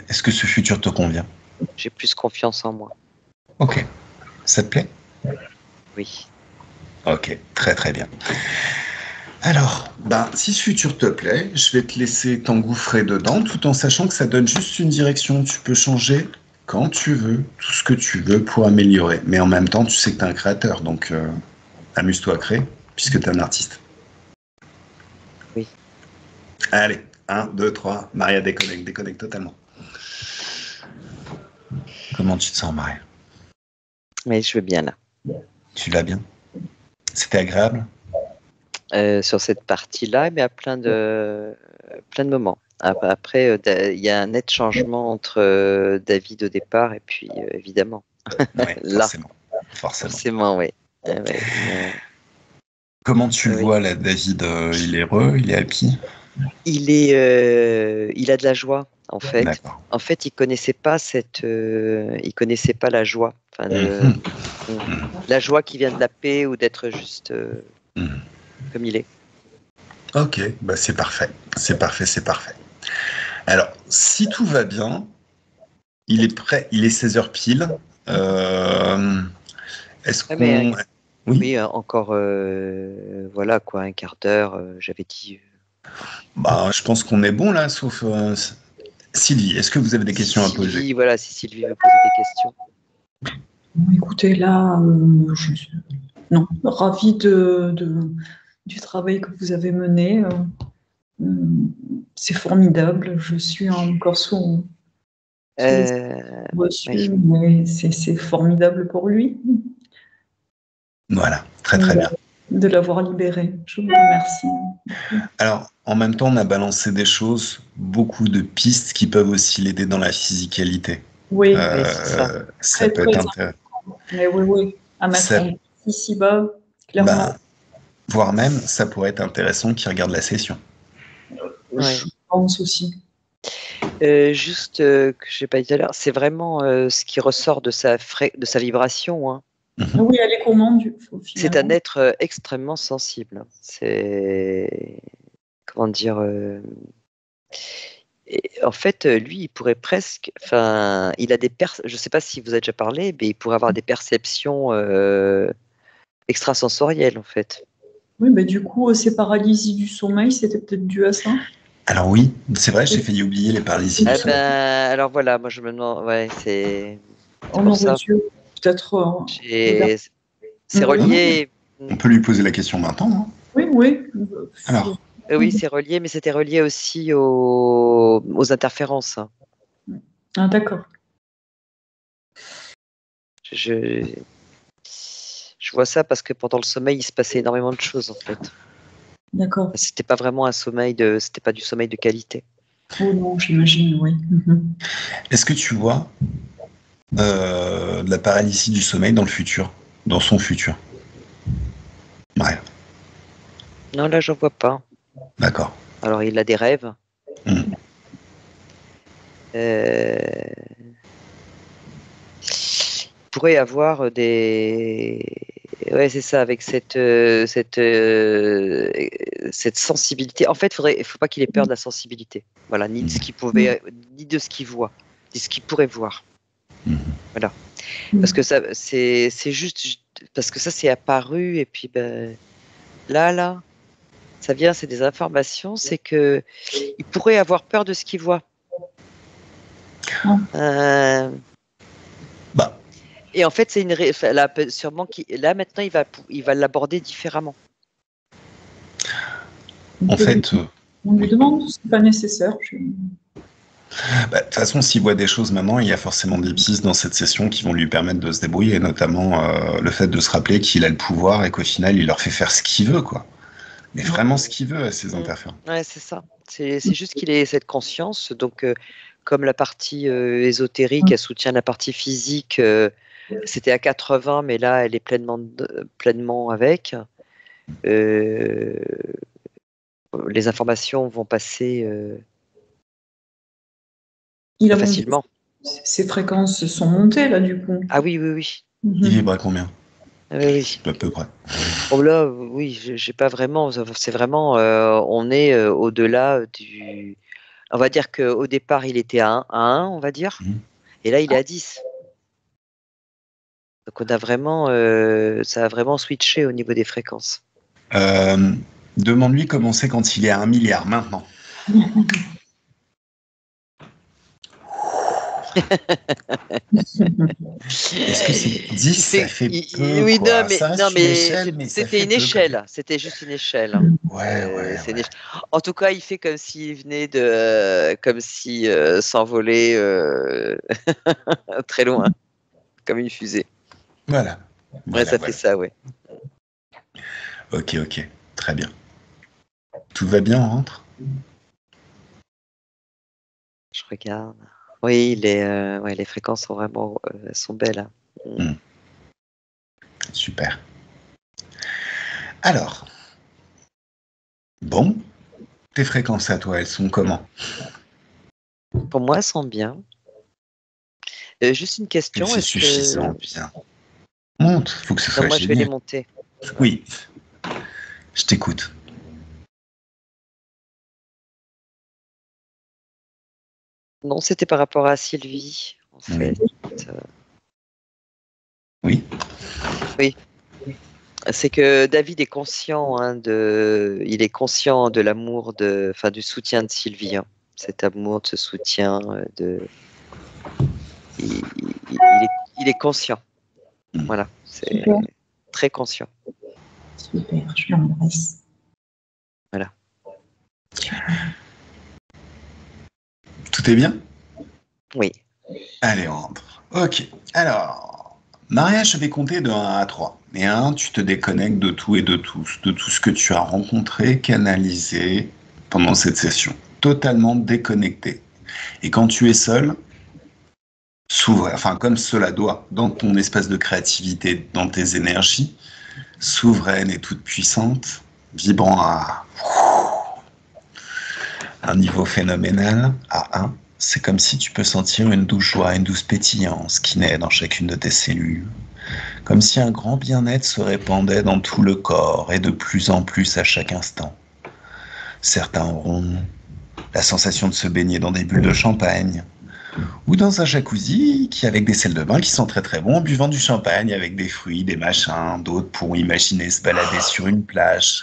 Est-ce que ce futur te convient? J'ai plus confiance en moi. Ok. Ça te plaît? Oui. Ok, très très bien. Alors, si ce futur te plaît, je vais te laisser t'engouffrer dedans tout en sachant que ça donne juste une direction. Tu peux changer quand tu veux, tout ce que tu veux pour améliorer. Mais en même temps, tu sais que tu es un créateur, donc amuse-toi à créer, puisque tu es un artiste. Oui. Allez, 1, 2, 3, Maria déconnecte totalement. Comment tu te sens, Maria? Mais je vais bien là. Tu vas bien? C'était agréable? Sur cette partie-là, mais à plein de moments. Après, il y a un net changement entre David au départ et puis évidemment. Ouais, là. Forcément, oui. Comment tu le vois là, David? Il est heureux, il est happy? Il a de la joie en fait. D'accord. En fait, il connaissait pas la joie. Enfin, la joie qui vient de la paix ou d'être juste comme il est. Ok, c'est parfait. C'est parfait. Alors, si tout va bien, il est prêt, il est 16h pile. Est-ce qu'on... Oui, encore, voilà quoi, un quart d'heure, j'avais dit. Je pense qu'on est bon là, sauf Sylvie. Est-ce que vous avez des questions à poser? Voilà, si Sylvie veut poser des questions. Écoutez, là, non, ravie du travail que vous avez mené. C'est formidable. Je suis encore sous les reçus, Oui. mais c'est formidable pour lui Voilà, très très bien. de l'avoir libéré. Je vous remercie. Alors, en même temps, on a balancé des choses, beaucoup de pistes qui peuvent aussi l'aider dans la physicalité. Oui, Oui, c'est ça. Ça peut être intéressant. Mais oui, à mettre Ça, en ici-bas, clairement. bah, voire même, ça pourrait être intéressant qu'il regarde la session. Je pense aussi. Juste que je n'ai pas dit tout à l'heure, c'est vraiment ce qui ressort de sa vibration. Hein. Oui, elle est comment, C'est un finalement? être extrêmement sensible. C'est comment dire. En fait, lui, il pourrait presque. Enfin, il a des je ne sais pas si vous avez déjà parlé, mais il pourrait avoir des perceptions extrasensorielles, en fait. Oui, mais du coup, ces paralysies du sommeil, c'était peut-être dû à ça. Alors oui, c'est vrai, j'ai failli oublier les paralysies du sommeil. Alors voilà, moi je me demande, ouais, c'est On pour aurait ça. dû peut-être C'est relié. On peut lui poser la question maintenant. Hein. Oui, oui. Alors, Oui, c'est relié, mais c'était relié aussi aux interférences. Ah, d'accord. Je vois ça parce que pendant le sommeil, il se passait énormément de choses en fait. D'accord. C'était pas vraiment c'était pas du sommeil de qualité. Oh non, j'imagine, oui. est-ce que tu vois de la paralysie du sommeil dans le futur, dans son futur? Ouais, Non, là, j'en vois pas. d'accord. Alors, il a des rêves. Hmm. Il pourrait avoir des. Ouais, c'est ça, avec cette sensibilité. En fait, il faut pas qu'il ait peur de la sensibilité. Voilà, ni de ce qu'il pouvait, ni de ce qu'il voit, ni de ce qu'il pourrait voir. Voilà. Parce que ça, c'est juste parce que ça c'est apparu et puis ben, là, ça vient, c'est des informations, c'est que il pourrait avoir peur de ce qu'il voit. Bah, Et en fait, c'est là, sûrement là maintenant il va l'aborder différemment. en fait, On lui demande, c'est pas nécessaire. de toute façon, s'il voit des choses maintenant, il y a forcément des pistes dans cette session qui vont lui permettre de se débrouiller, notamment le fait de se rappeler qu'il a le pouvoir et qu'au final, il leur fait faire ce qu'il veut, quoi. Mais vraiment ce qu'il veut à ses interférences. Ouais, c'est ça. C'est juste qu'il ait cette conscience. Donc, comme la partie ésotérique, elle soutient la partie physique, c'était à 80, mais là, elle est pleinement avec. Les informations vont passer facilement. Ses fréquences sont montées, là, du coup. Ah oui, oui, oui. Il vibre à combien? Oui. À peu près. Oh là, oui, j'ai pas vraiment. C'est vraiment, on est au-delà du. On va dire qu'au départ, il était à 1, on va dire. Et là, il est à 10. Donc, on a vraiment, ça a vraiment switché au niveau des fréquences. Demande-lui comment c'est quand il est à 1 milliard maintenant. Est-ce que c'est 10, ça fait peu, oui, quoi. non, mais, Ça reste une échelle, mais ça fait c'était une peu, échelle. C'était juste une échelle. Ouais. En tout cas, il fait comme s'il venait de, comme si s'envoler très loin, comme une fusée. Voilà. Ouais, ça fait ça, ouais. Ok, très bien. Tout va bien, on rentre? Je regarde. Oui, les fréquences sont vraiment sont belles. Hein. Super. Alors, bon, tes fréquences à toi, elles sont comment? Pour moi, elles sont bien. Juste une question. C'est suffisant, bien. Monte, faut que ce soit moi, génial. je vais les monter. Oui, je t'écoute. Non, c'était par rapport à Sylvie, en fait. Oui. C'est que David est conscient il est conscient de l'amour du soutien de Sylvie. Hein. Cet amour, de ce soutien, il est conscient. Voilà, c'est Super. très conscient. Super, je l'embrasse. Voilà. Tout est bien? Oui. Allez, on rentre. Ok. Alors, Maria, je vais compter de 1 à 3. Et 1, tu te déconnectes de tout et de tout ce que tu as rencontré, canalisé pendant cette session. Totalement déconnecté. Et quand tu es seul, comme cela doit, dans ton espace de créativité, dans tes énergies, souveraine et toute puissante, vibrant à un niveau phénoménal, à 1, c'est comme si tu peux sentir une douce joie, une douce pétillance qui naît dans chacune de tes cellules. Comme si un grand bien-être se répandait dans tout le corps et de plus en plus à chaque instant. Certains auront la sensation de se baigner dans des bulles de champagne, ou dans un jacuzzi avec des sels de bain qui sont très très bons en buvant du champagne avec des fruits, des machins. D'autres pourront imaginer se balader sur une plage.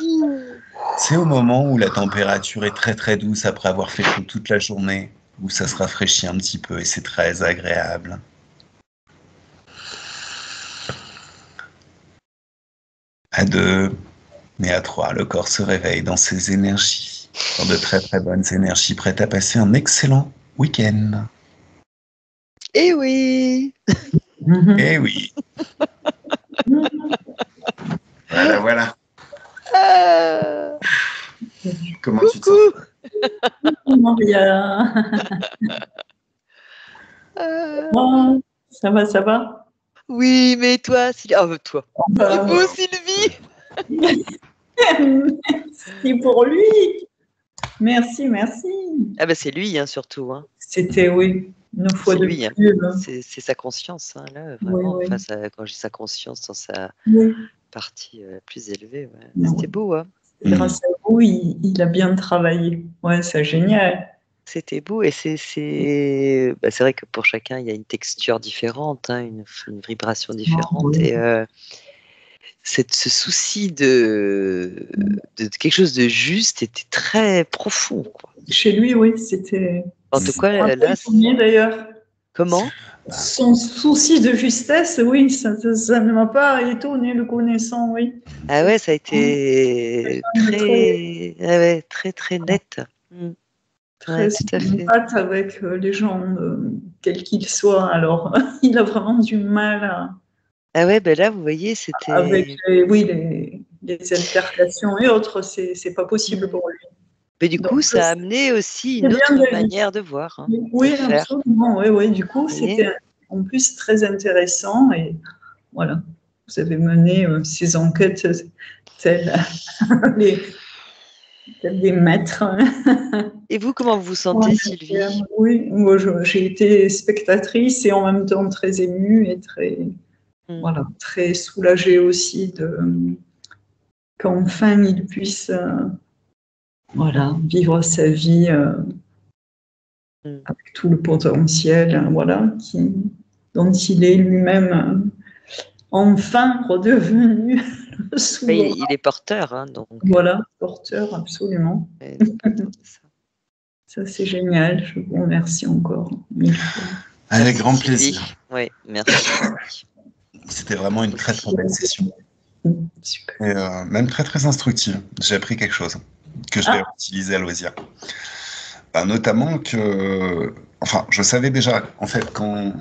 C'est au moment où la température est très très douce après avoir fait chaud toute la journée, où ça se rafraîchit un petit peu et c'est très agréable. À 2, mais à 3, le corps se réveille dans ses énergies, dans de très très bonnes énergies, prêtes à passer un excellent week-end. Eh oui. Eh oui. Voilà. Ah, Comment tu te sens? coucou. Maria. Oh, ça va? Oui, mais toi, Sylvie. Ah, toi. Bah, Et vous, Sylvie? merci pour lui. Merci. Ah bah c'est lui, hein, surtout. Hein. C'était, oui, une fois C'est de lui, hein. plus. C'est sa conscience, hein, là, vraiment. Oui. Enfin, quand j'ai sa conscience dans sa Oui. partie plus élevée, ouais. Mais C'était oui. beau, hein. Grâce à vous, il a bien travaillé. Ouais, c'est génial. C'était beau et c'est vrai que pour chacun il y a une texture différente, hein, une vibration différente oui. et ce souci de quelque chose de juste était très profond, quoi. Chez lui, oui, c'était. En tout cas, Un peu là, étonné, d'ailleurs. comment? Son souci de justesse, oui, ça ne m'a pas étonné le connaissant, oui. Ah ouais, ça a été très net. Très Ouais, tout à fait. sympathique avec les gens, quels qu'ils soient. Alors, il a vraiment du mal Ah ouais, ben là, vous voyez, c'était. avec les altercations et autres. C'est pas possible pour lui. Mais du Donc, coup, ça a amené aussi c'est une bien autre de lui. manière de voir, hein, Oui, de faire. absolument. Oui. Du coup, Vous voyez. c'était en plus très intéressant. Et voilà, vous avez mené ces enquêtes telles des maîtres. Et vous, comment vous vous sentez, Sylvie? Oui, moi j'ai été spectatrice et en même temps très émue et très soulagée aussi qu'enfin il puisse vivre sa vie avec tout le potentiel dont il est lui-même enfin redevenu le souverain. Il est porteur, hein, donc. Voilà, porteur, absolument. Ça, c'est génial. Je vous remercie encore 1000 fois. Avec Merci, grand Sylvie. plaisir. Oui, merci. C'était vraiment une très très belle session. Super. Et même très très instructive. J'ai appris quelque chose que je vais utiliser à loisir. Notamment que, je savais déjà, en fait, quand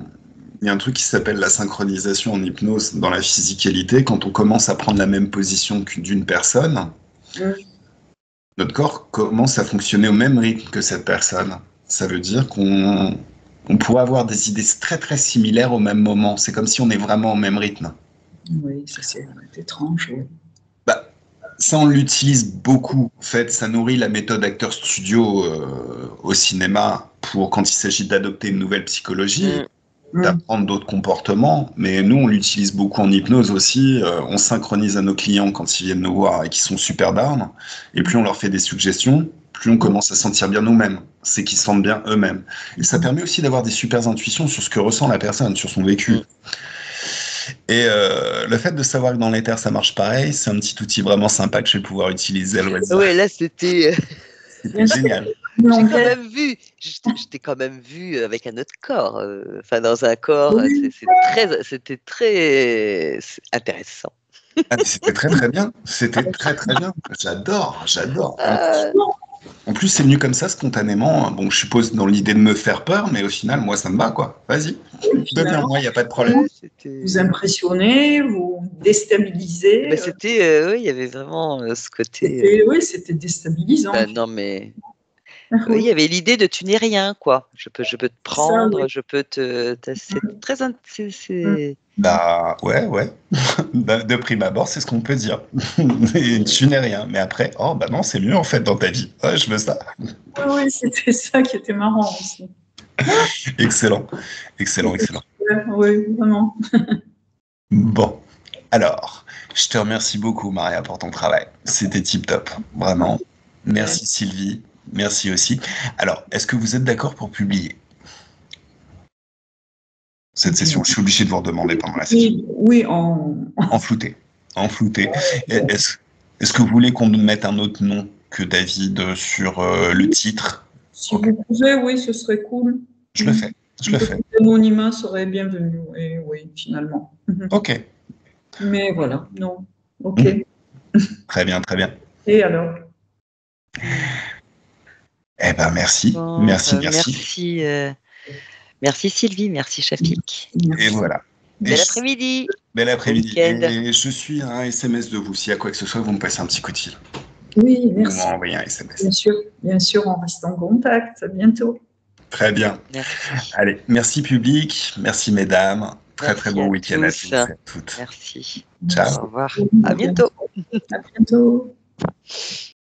il y a un truc qui s'appelle la synchronisation en hypnose dans la physicalité, quand on commence à prendre la même position d'une personne, notre corps commence à fonctionner au même rythme que cette personne. Ça veut dire qu'on pourrait avoir des idées très très similaires au même moment. C'est comme si on est vraiment au même rythme. Oui, ça c'est étrange. Oui. Ça, on l'utilise beaucoup. En fait, ça nourrit la méthode acteur studio au cinéma pour quand il s'agit d'adopter une nouvelle psychologie, d'apprendre d'autres comportements. Mais nous, on l'utilise beaucoup en hypnose aussi. On synchronise à nos clients quand ils viennent nous voir et qui sont super down. Et plus on leur fait des suggestions, plus on commence à sentir bien nous-mêmes. C'est qu'ils se sentent bien eux-mêmes. Et ça permet aussi d'avoir des super intuitions sur ce que ressent la personne, sur son vécu. Et le fait de savoir que dans l'éther ça marche pareil, c'est un petit outil vraiment sympa que je vais pouvoir utiliser à loisir. Ouais, là c'était Génial. Non, J'ai quand même vu, je t'ai quand même vu avec un autre corps, enfin dans un corps, Oui. c'était très intéressant. Ah, mais c'était très très bien. C'était très très bien. J'adore, j'adore. Ah, En plus, c'est venu comme ça, spontanément. Bon, je suppose dans l'idée de me faire peur, mais au final, moi, ça me va, quoi. Vas-y, finalement, deviens-moi, il n'y a pas de problème. ouais, vous impressionnez, vous déstabilisez. mais c'était, oui, il y avait vraiment ce côté. Oui, c'était déstabilisant. Non, mais oui, il y Oui, avait l'idée de tu n'es rien, quoi. Je peux te ça, prendre, oui. je peux c'est très, c'est. Bah, ouais, ouais. De prime abord, c'est ce qu'on peut dire. Et tu n'es rien. Mais après, oh, bah non, c'est mieux, en fait, dans ta vie. Ouais, je veux ça. Oui, oui, c'était ça qui était marrant aussi. Excellent. Excellent, excellent. Oui, vraiment. Bon. Alors, je te remercie beaucoup, Maria, pour ton travail. C'était tip top. Vraiment. Merci, Sylvie. Merci aussi. Alors, est-ce que vous êtes d'accord pour publier cette session? Je suis obligé de vous redemander pendant la session. Oui, oui, En flouté. En flouté. Est-ce que vous voulez qu'on nous mette un autre nom que David sur le titre? si vous pouvez, oui, ce serait cool. Je le fais. Je le fais. L'anonymat serait bienvenu, et oui, finalement. Ok. Mais voilà, non. Ok. Très bien, très bien. Et alors? Eh ben, merci. Bon, Merci, bah, merci. merci Sylvie, merci Shafik. Et voilà. Bel après-midi. Bel après-midi. Week-end. Et je suis à un SMS de vous. S'il y a quoi que ce soit, vous me passez un petit coup de fil. Oui, Vous merci. m'envoyez un SMS. Bien sûr, on reste en contact. À bientôt. Très bien. Merci. Allez, merci public, merci mesdames. Très très Merci bon à week-end à tous. tous et à toutes. Merci. Ciao. Au revoir. À bientôt. À bientôt.